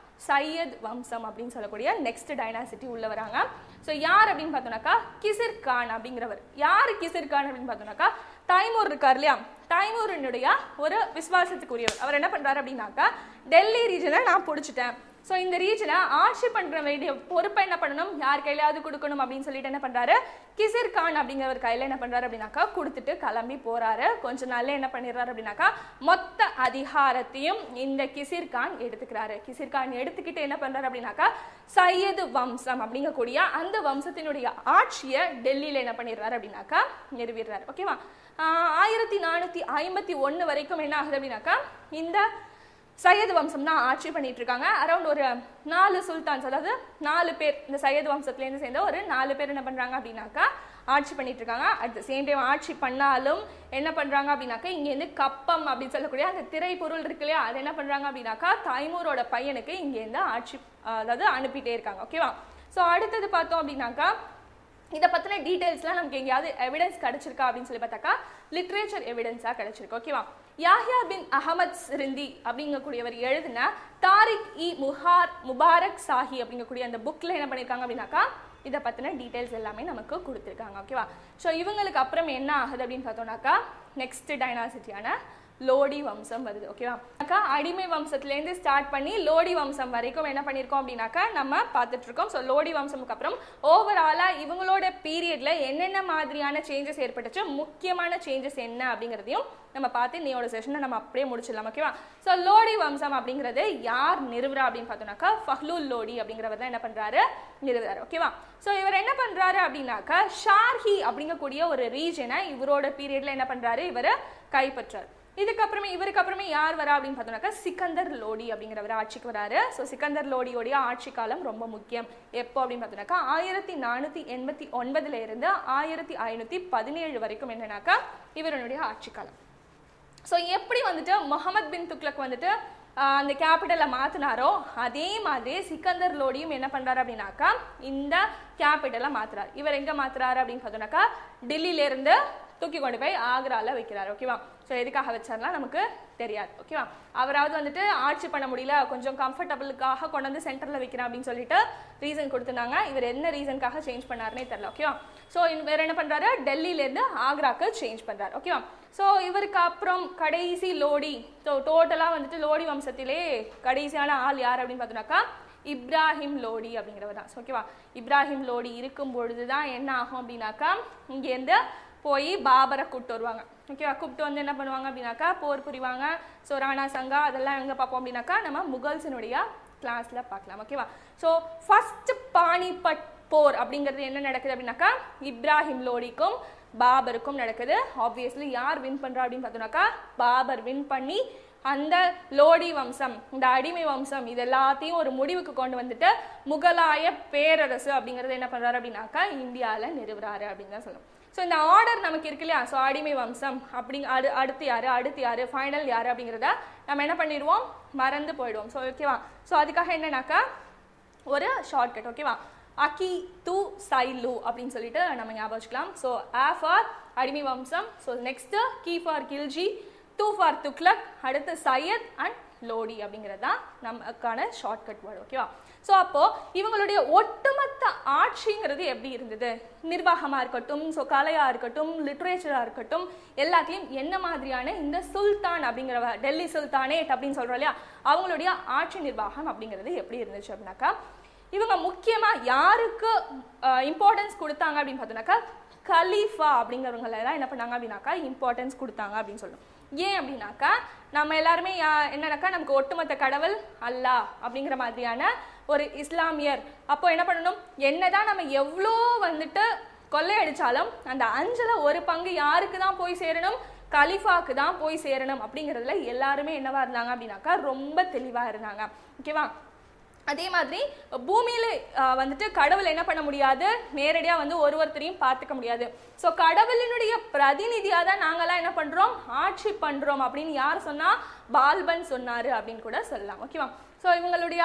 சையத் வம்சம் அப்படின்னு சொல்லக்கூடிய நெக்ஸ்ட் டைனாசிட்டி உள்ள வராங்க. ஸோ யார் அப்படின்னு பார்த்தோம்னாக்கா கிசிர் கான் அப்படிங்கிறவர். யார் கிசிர் கான் அப்படின்னு பார்த்தோம்னாக்கா தைமூர் இருக்கார் இல்லையா, தைமூரினுடைய ஒரு விசுவாசத்துக்குரியவர். அவர் என்ன பண்றாரு அப்படின்னாக்கா டெல்லி ரீஜனை நான் பிடிச்சிட்டேன், ஸோ இந்த ரீஜனை ஆட்சி பண்ற வேண்டிய பொறுப்பை என்ன பண்ணணும் யார் கையிலாவது கொடுக்கணும் அப்படின்னு சொல்லிட்டு என்ன பண்றாரு கிசிர் கான் அப்படிங்கிறவர் கையில என்ன பண்றாரு அப்படின்னாக்கா கொடுத்துட்டு கிளம்பி போறாரு. கொஞ்ச நாள்ல என்ன பண்ணிடுறாரு அப்படின்னாக்கா மொத்த அதிகாரத்தையும் இந்த கிசிர் கான் எடுத்துக்கிறாரு. கிசிர் கான் எடுத்துக்கிட்டு என்ன பண்றாரு அப்படின்னாக்கா சையது வம்சம் அப்படிங்கக்கூடிய அந்த வம்சத்தினுடைய ஆட்சியை டெல்லியில என்ன பண்ணிடுறாரு அப்படின்னாக்கா நிறுவிடுறாரு. ஓகேவா? 1451 வரைக்கும் என்ன ஆகுது அப்படின்னாக்கா இந்த சையது வம்சம் தான் ஆட்சி பண்ணிட்டு இருக்காங்க. அரௌண்ட் ஒரு 4 சுல்தான்ஸ், அதாவது 4 பேர் இந்த சையது வம்சத்துலேருந்து சேர்ந்த ஒரு 4 பேர் என்ன பண்றாங்க அப்படின்னாக்கா ஆட்சி பண்ணிட்டு இருக்காங்க. அட் த சேம் டைம் ஆட்சி பண்ணாலும் என்ன பண்றாங்க அப்படின்னாக்கா இங்கேருந்து கப்பம் அப்படின்னு சொல்லக்கூடிய அந்த திரை பொருள் இருக்கு இல்லையா, அது என்ன பண்றாங்க அப்படின்னாக்கா தைமூரோட பையனுக்கு இங்கேருந்து ஆட்சி அதாவது அனுப்பிட்டே இருக்காங்க. ஓகேவா? ஸோ அடுத்தது பார்த்தோம் அப்படின்னாக்கா இதை பற்றின டீட்டெயில்ஸ்லாம் நமக்கு எங்கேயாவது எவிடன்ஸ் கிடைச்சிருக்கா அப்படின்னு சொல்லி பார்த்தாக்கா லிட்ரேச்சர் எவிடன்ஸாக கிடைச்சிருக்கு. ஓகேவா? யாஹ்யா பின் அஹமத் சிரிந்தி அப்படிங்கக்கூடியவர் எழுதின தாரிக் இ முபாரக் சாஹி அப்படிங்கக்கூடிய அந்த புக்கில் என்ன பண்ணியிருக்காங்க அப்படின்னாக்கா இதை பற்றின டீட்டெயில்ஸ் எல்லாமே நமக்கு கொடுத்துருக்காங்க. ஓகேவா? ஸோ இவங்களுக்கு அப்புறம் என்ன ஆகுது அப்படின்னு பார்த்தோம்னாக்கா நெக்ஸ்ட் டைனாசிட்டியான லோடி வம்சம் வருது. ஓகேவா, அடிமை வம்சத்துலேருந்து ஸ்டார்ட் பண்ணி லோடி வம்சம் வரைக்கும் என்ன பண்ணியிருக்கோம் அப்படின்னாக்கா நம்ம பார்த்துட்டு இருக்கோம். ஸோ லோடி வம்சமுக்கு அப்புறம் ஓவராலாக இவங்களோட பீரியட்ல என்னென்ன மாதிரியான சேஞ்சஸ் ஏற்பட்டுச்சு, முக்கியமான சேஞ்சஸ் என்ன அப்படிங்கிறதையும் நம்ம பார்த்து இன்னையோட செஷனை நம்ம அப்படியே முடிச்சிடலாம். ஓகேவா, ஸோ லோடி வம்சம் அப்படிங்கிறது யார் நிறுவுறா அப்படின்னு பார்த்தோம்னாக்கா ஃபஹ்லுல் லோடி அப்படிங்கிறவர் தான் என்ன பண்றாரு, நிறுவுறாரு. ஓகேவா, ஸோ இவர் என்ன பண்றாரு அப்படின்னாக்கா ஷார்ஹி அப்படிங்கக்கூடிய ஒரு ரீஜனை இவரோட பீரியட்ல என்ன பண்றாரு, இவர் கைப்பற்றாரு. இவருக்கு அப்புறமே யார் வரா அப்படின்னு பார்த்தோம்னாக்கா சிக்கந்தர் லோடி அப்படிங்கிறவர் ஆட்சிக்கு வராரு. ஸோ சிக்கந்தர் லோடியோடைய ஆட்சி காலம் ரொம்ப முக்கியம். எப்போ அப்படின்னு பார்த்தோம்னாக்கா 1489 இருந்து 1517 வரைக்கும் என்னன்னாக்கா இவருடைய ஆட்சி காலம். ஸோ எப்படி வந்துட்டு முகமது பின் துக்ளக் வந்துட்டு அந்த கேபிட்டலை மாற்றினாரோ அதே மாதிரி சிக்கந்தர் லோடியும் என்ன பண்ணுறாரு அப்படின்னாக்கா இந்த கேபிட்டலை மாற்றுறாரு. இவர் எங்கே மாற்றுறாரு அப்படின்னு பார்த்தோம்னாக்கா டெல்லியிலேருந்து தூக்கி கொண்டு போய் ஆக்ரால வைக்கிறாரு. ஓகேவா, ஸோ எதுக்காக வச்சார்னா நமக்கு தெரியாது. ஓகேவா, அவராவது வந்துட்டு ஆட்சி பண்ண முடியல, கொஞ்சம் கம்ஃபர்டபுளுக்காக கொண்டு வந்து சென்டரில் வைக்கிறேன் அப்படின்னு சொல்லிட்டு ரீசன் கொடுத்துருந்தாங்க. இவர் என்ன ரீசனுக்காக சேஞ்ச் பண்ணாருன்னே தெரியல. ஓகேவா, ஸோ வேற என்ன பண்ணுறாரு, டெல்லியிலேருந்து ஆக்ராக்கு சேஞ்ச் பண்ணுறாரு. ஓகேவா, ஸோ இவருக்கு அப்புறம் கடைசி லோடி, ஸோ டோட்டலாக வந்துட்டு லோடி வம்சத்திலே கடைசியான ஆள் யார் அப்படின்னு பார்த்தோம்னாக்கா இப்ராஹிம் லோடி அப்படிங்கிறவர் தான். ஓகேவா, இப்ராஹிம் லோடி இருக்கும் பொழுது தான் என்ன ஆகும் அப்படின்னாக்கா இங்கேருந்து போய் பாபரை கூப்பிட்டு வருவாங்க. ஓகேவா, கூப்பிட்டு வந்து என்ன பண்ணுவாங்க அப்படின்னாக்கா போர் புரிவாங்க. ஸோ ராணா சங்கா அதெல்லாம் எங்கே பார்ப்போம் அப்படின்னாக்கா நம்ம முகல்ஸினுடைய கிளாஸ்ல பார்க்கலாம். ஓகேவா, ஸோ ஃபர்ஸ்ட் பானிபட் போர் அப்படிங்கிறது என்ன நடக்குது அப்படின்னாக்கா இப்ராஹிம் லோடிக்கும் பாபருக்கும் நடக்குது. ஆப்வியஸ்லி யார் வின் பண்றா அப்படின்னு பார்த்தோம்னாக்கா பாபர் வின் பண்ணி அந்த லோடி வம்சம், இந்த அடிமை வம்சம் இது எல்லாத்தையும் ஒரு முடிவுக்கு கொண்டு வந்துட்டு முகலாய பேரரசு அப்படிங்கிறது என்ன பண்றாரு அப்படின்னாக்கா இந்தியாவில் நிறுவுறாரு அப்படின்னு தான் சொல்லணும். ஸோ இந்த ஆர்டர் நமக்கு இருக்கு இல்லையா, ஸோ அடிமை வம்சம் அடுத்து யாரு ஃபைனல் யாரு அப்படிங்கிறத நம்ம என்ன பண்ணிடுவோம், மறந்து போயிடுவோம். ஸோ ஓகேவா, ஸோ அதுக்காக என்னன்னாக்கா ஒரு ஷார்ட்கட். ஓகேவா, அகி து சைலு அப்படின்னு சொல்லிட்டு நம்ம ஞாபகம் வச்சுக்கலாம். ஸோ ஆ ஃபார் அடிமை வம்சம், so next Ki for Khilji, து ஃபார் துக்ளக், அடுத்து சையத் அண்ட் லோடி அப்படிங்கிறது தான் நமக்கான ஷார்ட்கட் வேர்டு. ஓகேவா, ஸோ அப்போ இவங்களுடைய ஒட்டுமொத்த ஆட்சிங்கிறது எப்படி இருந்தது, நிர்வாகமாக இருக்கட்டும், ஸோ கலையாக இருக்கட்டும், லிட்ரேச்சராக இருக்கட்டும், எல்லாத்தையும் என்ன மாதிரியான இந்த சுல்தான் அப்படிங்கிற டெல்லி சுல்தானேட் அப்படின்னு சொல்கிறோம் இல்லையா, அவங்களுடைய ஆட்சி நிர்வாகம் அப்படிங்கிறது எப்படி இருந்துச்சு அப்படின்னாக்கா இவங்க முக்கியமாக யாருக்கு இம்பார்ட்டன்ஸ் கொடுத்தாங்க அப்படின்னு பார்த்தோம்னாக்கா கலீஃபா அப்படிங்கிறவங்கள தான் என்ன பண்ணாங்க அப்படின்னாக்கா இம்பார்ட்டன்ஸ் கொடுத்தாங்க அப்படின்னு சொல்லணும். ஏன் அப்படின்னாக்கா நம்ம எல்லாருமே என்னன்னாக்கா நமக்கு ஒட்டுமொத்த கடவுள் அல்லாஹ் அப்படிங்கிற மாதிரியான ஒரு இஸ்லாமியர். அப்போ என்ன பண்ணணும், என்னதான் நம்ம எவ்வளோ வந்துட்டு கொள்ளையடிச்சாலும் அந்த 5ல் 1 பங்கு யாருக்கு தான் போய் சேரணும், கலீஃபாக்கு தான் போய் சேரணும் அப்படிங்கிறதுல எல்லாருமே என்னவா இருந்தாங்க அப்படின்னாக்கா ரொம்ப தெளிவாக இருந்தாங்க. ஓகேவா, அதே மாதிரி பூமியில வந்துட்டு கடவுள் என்ன பண்ண முடியாது, நேரடியாக வந்து ஒருத்தரையும் பார்த்துக்க முடியாது. ஸோ கடவுளினுடைய பிரதிநிதியாக தான் நாங்களாம் என்ன பண்றோம், ஆட்சி பண்றோம் அப்படின்னு யார் சொன்னா, பால்பன் சொன்னாரு அப்படின்னு கூட சொல்லலாம். ஓகேவா, ஸோ இவங்களுடைய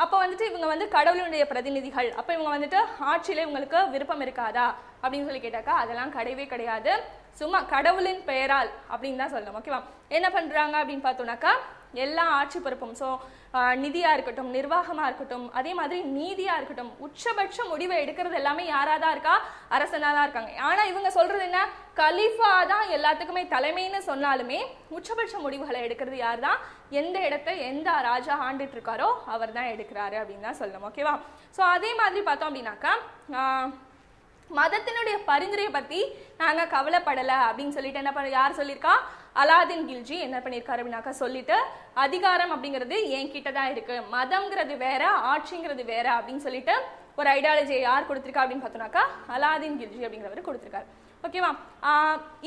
அப்போ வந்துட்டு இவங்க வந்து கடவுளினுடைய பிரதிநிதிகள், அப்போ இவங்க வந்துட்டு ஆட்சியில இவங்களுக்கு விருப்பம் இருக்காதா அப்படின்னு சொல்லி கேட்டாக்கா அதெல்லாம் கிடையவே கிடையாது. சும்மா கடவுளின் பெயரால் அப்படின்னு தான் சொல்லணும். ஓகேவா, என்ன பண்றாங்க அப்படின்னு பார்த்தோம்னாக்கா எல்லா ஆட்சி பொறுப்பும், ஸோ நிதியா இருக்கட்டும், நிர்வாகமா இருக்கட்டும், அதே மாதிரி நீதியா இருக்கட்டும், உச்சபட்ச முடிவை எடுக்கிறது எல்லாமே யாரா தான் இருக்கா, அரசனா தான் இருக்காங்க. ஆனா இவங்க சொல்றது என்ன, கலீஃபா தான் எல்லாத்துக்குமே தலைமைன்னு சொன்னாலுமே உச்சபட்ச முடிவுகளை எடுக்கிறது யார் தான், எந்த இடத்தை எந்த ராஜா ஆண்டுட்டு இருக்காரோ அவர் தான் எடுக்கிறாரு அப்படின்னு தான் சொல்லணும். ஓகேவா, ஸோ அதே மாதிரி பார்த்தோம் அப்படின்னாக்கா மதத்தினுடைய பரிந்துரையை பத்தி நாங்க கவலைப்படலை அப்படின்னு சொல்லிட்டு என்ன யார் சொல்லியிருக்கா, அலாதீன் கில்ஜி என்ன பண்ணியிருக்காரு அப்படின்னாக்கா சொல்லிட்டு அதிகாரம் அப்படிங்கிறது என்கிட்ட தான் இருக்கு, மதம்ங்கிறது வேற ஆட்சிங்கிறது வேற அப்படின்னு சொல்லிட்டு ஒரு ஐடியாலஜியை யார் கொடுத்திருக்கா அப்படின்னு பார்த்தோம்னாக்கா அலாதீன் கில்ஜி அப்படிங்கிறவர் கொடுத்திருக்காரு. ஓகேவா,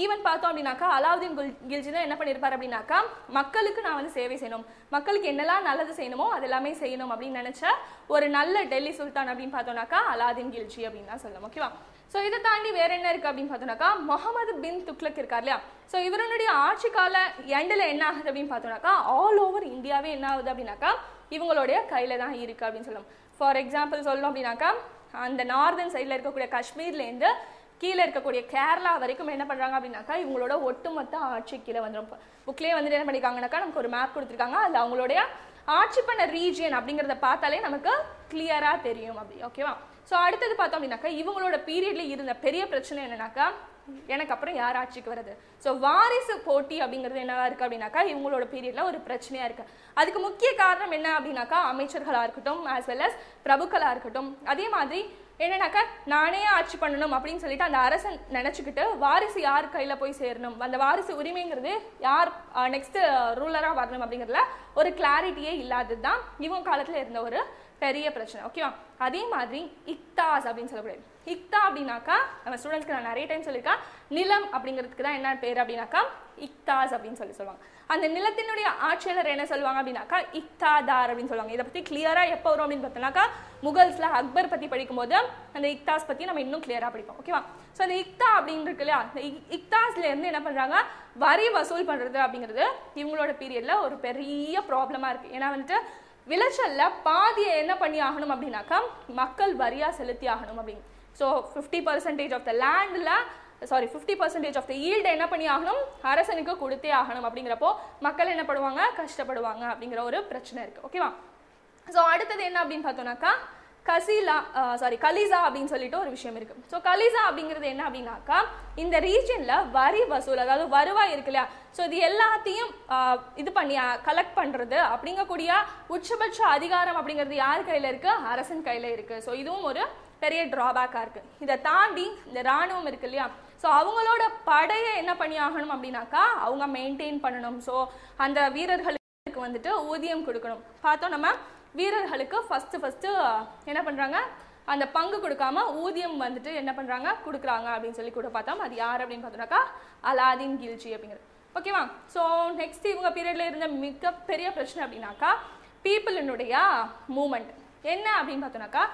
ஈவன் பார்த்தோம் அப்படின்னாக்கா அலாவுதீன் கில்ஜி தான் என்ன பண்ணியிருப்பார் அப்படின்னாக்கா மக்களுக்கு நான் வந்து சேவை செய்யணும், மக்களுக்கு என்னெல்லாம் நல்லது செய்யணுமோ அதெல்லாமே செய்யணும் அப்படின்னு நினைச்ச ஒரு நல்ல டெல்லி சுல்தான் அப்படின்னு பார்த்தோம்னாக்கா அலாதீன் கில்ஜி அப்படின்னு தான் சொல்லணும். ஓகேவா, ஸோ இதை தாண்டி வேற என்ன இருக்கு அப்படின்னு பார்த்தோம்னாக்கா முகமது பின் துக்ளக் இருக்கார் இல்லையா, ஸோ இவருடைய ஆட்சி கால எண்டில் என்ன ஆகுது அப்படின்னு பார்த்தோம்னாக்கா ஆல் ஓவர் இந்தியாவே என்ன ஆகுது அப்படின்னாக்கா இவங்களுடைய கையில தான் இருக்கு அப்படின்னு சொல்லணும். ஃபார் எக்ஸாம்பிள் சொல்லணும் அப்படின்னாக்கா அந்த நார்தன் சைடில் இருக்கக்கூடிய காஷ்மீர்லேருந்து கீழே இருக்கக்கூடிய கேரளா வரைக்கும் என்ன பண்றாங்க அப்படின்னாக்கா இவங்களோட ஒட்டுமொத்த ஆட்சி கீழே வந்துடும். புக்லேயே வந்துட்டு என்ன பண்ணிருக்காங்கனாக்கா நமக்கு ஒரு மேப் கொடுத்துருக்காங்க, அது அவங்களுடைய ஆட்சி பண்ண ரீஜியன் அப்படிங்கிறத பார்த்தாலே நமக்கு கிளியரா தெரியும் அப்படி. ஓகேவா, ஸோ அடுத்தது பார்த்தோம் அப்படின்னாக்கா இவங்களோட பீரியட்ல இருந்த பெரிய பிரச்சனை என்னன்னாக்கா எனக்கு அப்புறம் யார் ஆட்சிக்கு வருது. ஸோ வாரிசு போட்டி அப்படிங்கிறது என்னவா இருக்கு அப்படின்னாக்கா இவங்களோட பீரியட்ல ஒரு பிரச்சனையா இருக்கு. அதுக்கு முக்கிய காரணம் என்ன அப்படின்னாக்கா அமைச்சர்களா இருக்கட்டும் ஆஸ் வெல் அஸ் பிரபுக்களா இருக்கட்டும். அதே மாதிரி என்னன்னாக்கா நானே ஆட்சி பண்ணணும் அப்படின்னு சொல்லிட்டு அந்த அரசன் நினைச்சுக்கிட்டு வாரிசு யார் கையில போய் சேரணும், அந்த வாரிசு உரிமைங்கிறது யார் நெக்ஸ்ட் ரூலரா வரணும் அப்படிங்கிறதுல ஒரு கிளாரிட்டியே இல்லாததுதான் இவங்க காலத்துல இருந்த ஒரு பெரிய பிரச்சனை. ஓகேவா. அதே மாதிரி இக்தாஸ் அப்படின்னு சொல்லக்கூடாது. இக்தா அப்படின்னாக்கா நம்ம ஸ்டூடெண்ட்ஸ்க்கு நான் நிறைய டைம் சொல்லியிருக்கேன், நிலம் அப்படிங்கிறதுக்கு தான் என்ன பேர் அப்படின்னாக்கா இக்தாஸ் அப்படின்னு சொல்லுவாங்க. அந்த நிலத்தினுடைய ஆட்சியாளர் என்ன சொல்லுவாங்க அப்படின்னாக்கா இக்தாதார் அப்படின்னு சொல்லுவாங்க. இதை பத்தி கிளியரா எப்போ வரும் அப்படின்னு பார்த்தோம்னாக்கா முகல்ஸ்ல அக்பர் பத்தி படிக்கும் போது அந்த இக்தாஸ் பத்தி நம்ம இன்னும் கிளியரா படிப்போம். ஓகேவா. ஸோ அந்த இக்தா அப்படின்னு இருக்கு இல்லையா, இந்த இக்தாஸ்ல இருந்து என்ன பண்றாங்க, வரி வசூல் பண்றது அப்படிங்கிறது இவங்களோட பீரியட்ல ஒரு பெரிய ப்ராப்ளமா இருக்கு. ஏன்னா வந்துட்டு விளைச்சல்ல பாதியை என்ன பண்ணி ஆகணும் அப்படின்னாக்கா மக்கள் வரியா செலுத்தி ஆகணும் அப்படின்னு. ஸோ 50% ஆஃப் த லேண்ட்ல 50% ஆஃப் த ஈல்டு என்ன பண்ணி ஆகணும், அரசனுக்கு கொடுத்தே ஆகணும். அப்படிங்கிறப்போ மக்கள் என்ன பண்ணுவாங்க, கஷ்டப்படுவாங்க அப்படிங்கிற ஒரு பிரச்சனை இருக்கு. ஓகேவா. ஸோ அடுத்தது என்ன அப்படின்னு பார்த்தோம்னாக்கா கலிசா அப்படின்னு சொல்லிட்டு ஒரு விஷயம் இருக்கு. ஸோ கலிசா அப்படிங்கிறது என்ன அப்படின்னாக்கா இந்த ரீஜன்ல வரி வசூல், அதாவது வருவாய் இருக்கு இல்லையா, ஸோ இது எல்லாத்தையும் இது பண்ணி கலெக்ட் பண்றது அப்படிங்கக்கூடிய உச்சபட்ச அதிகாரம் அப்படிங்கிறது யார் கையில இருக்கு, அரசன் கையில இருக்கு. ஸோ இதுவும் ஒரு பெரிய டிராபேக்கா இருக்கு. இதை தாண்டி இந்த ராணுவம் இருக்கு இல்லையா, ஸோ அவங்களோட படையை என்ன பண்ணி ஆகணும் அப்படின்னாக்கா அவங்க மெயின்டைன் பண்ணணும். ஸோ அந்த வீரர்களுக்கு வந்துட்டு ஊதியம் கொடுக்கணும். பார்த்தோம் நம்ம வீரர்களுக்கு ஃபர்ஸ்ட் என்ன பண்றாங்க, அந்த பங்கு கொடுக்காம ஊதியம் வந்துட்டு என்ன பண்றாங்க கொடுக்குறாங்க அப்படின்னு சொல்லி கூட பார்த்தோம். அது யார் அப்படின்னு பார்த்தோம்னாக்கா அலாதீன் கில்ஜி அப்படிங்கிறது. ஓகேவா. ஸோ நெக்ஸ்ட் இவங்க பீரியட்ல இருந்த மிகப்பெரிய பிரச்சனை அப்படின்னாக்கா பீப்புளினுடைய மூமெண்ட் என்ன அப்படின்னு பார்த்தோம்னாக்கா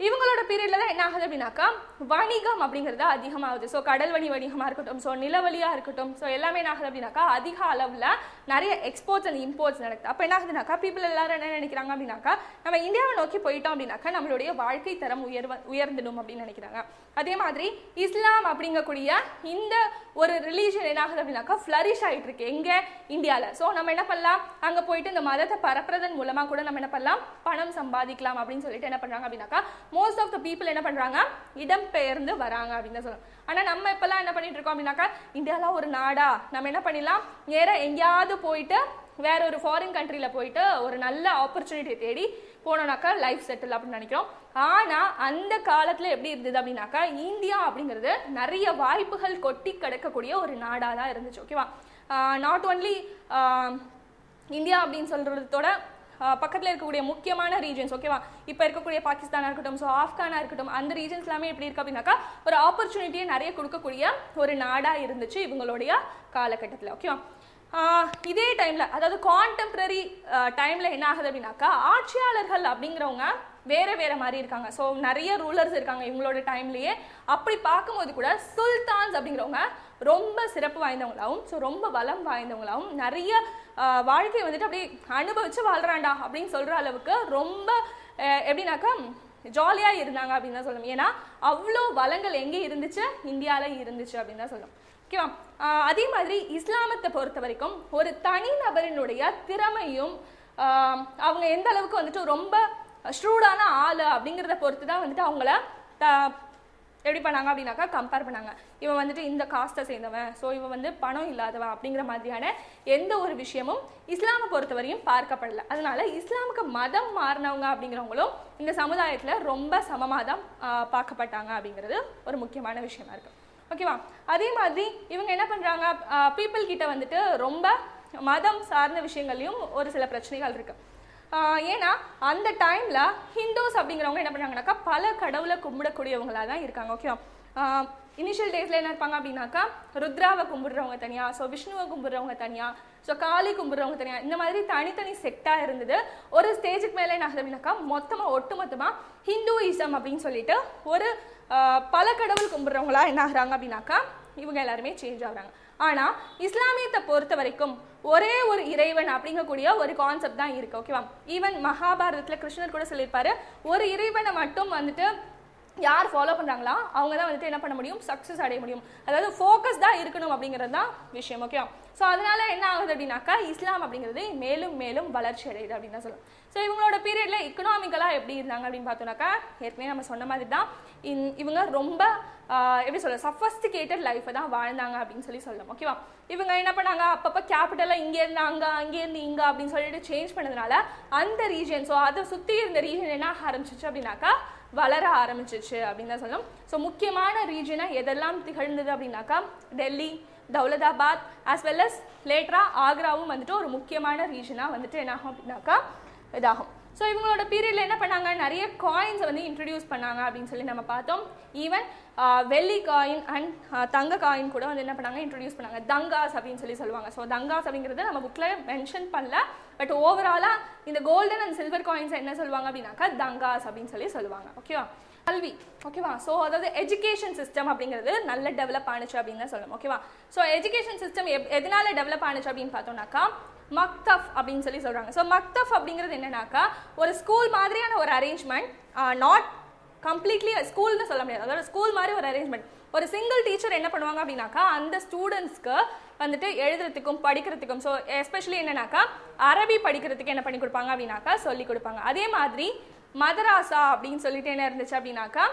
இவங்களோட பீரியட்ல தான் என்ன ஆகுது அப்படின்னாக்கா வணிகம் அப்படிங்கிறது அதிகமாகுது. ஸோ கடல் வணிகமா இருக்கட்டும், ஸோ நிலவழியா இருக்கட்டும், ஸோ எல்லாமே என்ன ஆகுது அப்படின்னாக்கா அதிக அளவில் நிறைய எக்ஸ்போர்ட்ஸ் அண்ட் இம்போர்ட்ஸ் நடக்குது. அப்போ என்ன ஆகுதுனாக்கா பீப்புள் எல்லாரும் என்ன நினைக்கிறாங்க அப்படின்னாக்கா நம்ம இந்தியாவை நோக்கி போயிட்டோம் அப்படின்னாக்கா நம்மளுடைய வாழ்க்கை தரம் உயர்ந்துடும் அப்படின்னு நினைக்கிறாங்க. அதே மாதிரி இஸ்லாம் அப்படிங்கக்கூடிய இந்த ஒரு ரிலீஜன் என்ன ஆகுது அப்படின்னாக்கா ஃப்ளரிஷ் ஆகிட்டு இருக்கு எங்க இந்தியாவில். ஸோ நம்ம என்ன பண்ணலாம், அங்கே போயிட்டு இந்த மதத்தை பரப்புறதன் மூலமா கூட நம்ம என்ன பண்ணலாம், பணம் சம்பாதிக்கலாம் அப்படின்னு சொல்லிட்டு என்ன பண்றாங்க அப்படின்னாக்கா மோஸ்ட் ஆஃப் த பீப்புள் என்ன பண்றாங்க, இடம்பெயர்ந்து வராங்க அப்படின்னு தான் சொல்லணும். ஆனா நம்ம இப்பெல்லாம் என்ன பண்ணிட்டு இருக்கோம் அப்படின்னாக்கா இந்தியால ஒரு நாடா, நம்ம என்ன பண்ணிடலாம், நேரா எங்கேயாவது போயிட்டு வேற ஒரு ஃபாரின் கண்ட்ரில போயிட்டு ஒரு நல்ல ஆப்பர்ச்சுனிட்டியை தேடி போனோம்னாக்கா லைஃப் செட்டில் அப்படின்னு நினைக்கிறோம். ஆனா அந்த காலத்துல எப்படி இருந்தது அப்படின்னாக்கா இந்தியா அப்படிங்கிறது நிறைய வாய்ப்புகள் கொட்டி கிடக்கக்கூடிய ஒரு நாடா தான் இருந்துச்சு. ஓகேவா. நாட் ஒன்லி இந்தியா அப்படின்னு சொல்றதோட பக்கத்தில் இருக்கக்கூடிய முக்கியமான ரீஜன்ஸ், ஓகேவா, இப்போ இருக்கக்கூடிய பாகிஸ்தானா இருக்கட்டும், ஸோ ஆப்கானா இருக்கட்டும், அந்த ரீஜன்ஸ் எல்லாமே எப்படி இருக்கு அப்படின்னாக்கா ஒரு ஆப்பர்ச்சுனிட்டியை நிறைய கொடுக்கக்கூடிய ஒரு நாடா இருந்துச்சு இவங்களுடைய காலகட்டத்தில். ஓகேவா. இதே டைம்ல, அதாவது கான்டெம்பரரி டைம்ல என்ன ஆகுது அப்படின்னாக்கா ஆட்சியாளர்கள் அப்படிங்கிறவங்க வேற வேற மாதிரி இருக்காங்க. ஸோ நிறைய ரூலர்ஸ் இருக்காங்க இவங்களோட டைம்லயே. அப்படி பார்க்கும்போது கூட சுல்தான்ஸ் அப்படிங்கிறவங்க ரொம்ப சிறப்பு வாய்ந்தவங்களாகவும், ஸோ ரொம்ப வளம் வாய்ந்தவங்களாகவும், நிறைய வாழ்க்கையை வந்துட்டு அப்படியே அனுபவிச்சு வாழ்றாண்டா அப்படின்னு சொல்ற அளவுக்கு ரொம்ப எப்படின்னாக்கா ஜாலியா இருந்தாங்க அப்படின்னு தான் சொல்லணும். ஏன்னா அவ்வளோ வளங்கள் எங்கே இருந்துச்சு, இந்தியாவில இருந்துச்சு அப்படின்னு தான் சொல்லணும். ஓகேவா. அதே மாதிரி இஸ்லாமத்தை பொறுத்த வரைக்கும் ஒரு தனி நபரினுடைய திறமையும் அவங்க எந்த அளவுக்கு வந்துட்டு ரொம்ப ஸ்ட்ரூடான ஆளு அப்படிங்கிறத பொறுத்து தான் வந்துட்டு அவங்கள எப்படி பண்ணாங்க அப்படின்னாக்கா கம்பேர் பண்ணாங்க. இவன் வந்துட்டு இந்த காஸ்ட்டை சேர்ந்தவன், ஸோ இவன் வந்து பணம் இல்லாதவன் அப்படிங்கிற மாதிரியான எந்த ஒரு விஷயமும் இஸ்லாமை பொறுத்தவரையும் பார்க்கப்படலை. அதனால இஸ்லாமுக்கு மதம் மாறினவங்க அப்படிங்கிறவங்களும் இந்த சமுதாயத்தில் ரொம்ப சமமாக தான் பார்க்கப்பட்டாங்க அப்படிங்கிறது ஒரு முக்கியமான விஷயமா இருக்கு. ஓகேவா. அதே மாதிரி இவங்க என்ன பண்றாங்க, பீப்புள் கிட்ட வந்துட்டு ரொம்ப மதம் சார்ந்த விஷயங்கள்லையும் ஒரு சில பிரச்சனைகள் இருக்கு. ஏன்னா அந்த டைம்ல ஹிந்துஸ் அப்படிங்கிறவங்க என்ன பண்ணாங்கன்னாக்கா பல கடவுளை கும்பிடக்கூடியவங்களா தான் இருக்காங்க. ஓகேவா. இனிஷியல் டேஸ்ல என்ன இருப்பாங்க அப்படின்னாக்கா ருத்ராவை கும்பிடுறவங்க தனியா, ஸோ விஷ்ணுவை கும்பிடுறவங்க தனியா, ஸோ காளி கும்பிடுறவங்க தனியா, இந்த மாதிரி தனித்தனி செக்டா இருந்தது. ஒரு ஸ்டேஜுக்கு மேலே என்ன ஆகுது அப்படின்னாக்கா ஒட்டுமொத்தமா ஹிந்துயிசம் அப்படின்னு சொல்லிட்டு ஒரு பல கடவுள் கும்பிடுறவங்களா என்ன ஆகுறாங்க அப்படின்னாக்கா இவங்க எல்லாருமே சேஞ்ச் ஆகுறாங்க. ஆனா இஸ்லாமியத்தை பொறுத்த வரைக்கும் ஒரே ஒரு இறைவன் அப்படிங்கக்கூடிய ஒரு கான்செப்ட் தான் இருக்கு. ஓகேவா. ஈவன் மகாபாரதத்துல கிருஷ்ணர் கூட சொல்லியிருப்பாரு, ஒரு இறைவனை மட்டும் வந்துட்டு யார் ஃபாலோ பண்ணுறாங்களா அவங்க தான் வந்துட்டு என்ன பண்ண முடியும், சக்ஸஸ் அடைய முடியும். அதாவது ஃபோக்கஸ்டாக இருக்கணும் அப்படிங்கிறது தான் விஷயம். ஓகே, ஸோ அதனால என்ன ஆகுது அப்படின்னாக்கா இஸ்லாம் அப்படிங்கிறது மேலும் மேலும் வளர்ச்சி அடையுது அப்படின்னு தான் சொல்லணும். ஸோ இவங்களோட பீரியட்ல எக்கனாமிக்கலாக எப்படி இருந்தாங்க அப்படின்னு பார்த்தோம்னாக்கா ஏற்கனவே நம்ம சொன்ன மாதிரி தான் இவங்க ரொம்ப எப்படி சொல்ல சஃபஸ்டிகேட்டட் லைஃப்பை தான் வாழ்ந்தாங்க அப்படின்னு சொல்லலாம். ஓகேவா, இவங்க என்ன பண்ணாங்க, அப்பப்போ கேபிட்டலாக இங்கேருந்து அங்கே அங்கேருந்து இங்கே அப்படின்னு சொல்லிட்டு சேஞ்ச் பண்ணதுனால அந்த ரீஜன், ஸோ அதை சுற்றி இருந்த ரீஜன் என்ன ஆரம்பிச்சிச்சு அப்படின்னாக்கா வளர ஆரம்பிச்சிச்சு அப்படின்னு தான் சொல்லணும். ஸோ முக்கியமான ரீஜனாக எதெல்லாம் திகழ்ந்தது அப்படின்னாக்கா Delhi, Daulatabad as well as லேட்டராக ஆக்ராவும் வந்துட்டு ஒரு முக்கியமான ரீஜனாக வந்துட்டு என்ன ஆகும் அப்படின்னாக்கா இதாகும். ஸோ இவங்களோட பீரியடில் என்ன பண்ணாங்க, நிறைய காயின்ஸை வந்து இன்ட்ரடியூஸ் பண்ணாங்க அப்படின்னு சொல்லி நம்ம பார்த்தோம். ஈவன் வெள்ளி காயின் அண்ட் தங்க காயின் கூட வந்து என்ன பண்ணாங்க, இன்ட்ரடியூஸ் பண்ணாங்க. தங்காஸ் அப்படின்னு சொல்லுவாங்க. ஸோ தங்காஸ் அப்படிங்கிறது நம்ம புக்கில் மென்ஷன் பண்ணல, பட் ஓவராலாக இந்த கோல்டன் அண்ட் சில்வர் காயின்ஸ் என்ன சொல்லுவாங்க அப்படின்னாக்கா தங்காஸ் அப்படின்னு சொல்லுவாங்க. ஓகேவா, கல்வி. ஓகேவா, ஸோ அதாவது எஜுகேஷன் சிஸ்டம் அப்படிங்கிறது நல்ல டெவலப் ஆனிச்சு அப்படின்னு தான் சொல்லணும். ஓகேவா, ஸோ எஜுகேஷன் சிஸ்டம் எதனால டெவலப் ஆனிச்சு அப்படின்னு பார்த்தோம்னாக்கா மக்தப் அப்படின்னு சொல்றாங்க. ஸோ மக்தப் அப்படிங்கிறது என்னன்னாக்கா ஒரு ஸ்கூல் மாதிரியான ஒரு அரேஞ்ச்மெண்ட், நாட் கம்ப்ளீட்லி ஸ்கூல்னு சொல்ல முடியாது, அதாவது ஸ்கூல் மாதிரி ஒரு அரேஞ்ச்மெண்ட். ஒரு சிங்கிள் டீச்சர் என்ன பண்ணுவாங்க அப்படின்னாக்கா அந்த ஸ்டூடெண்ட்ஸ்க்கு வந்துட்டு எழுதுறதுக்கும் படிக்கிறதுக்கும், ஸோ எஸ்பெஷலி என்னன்னாக்கா அரபி படிக்கிறதுக்கு என்ன பண்ணி கொடுப்பாங்க அப்படின்னாக்கா சொல்லி கொடுப்பாங்க. அதே மாதிரி மதராசா அப்படின்னு சொல்லிட்டு என்ன இருந்துச்சு அப்படின்னாக்கா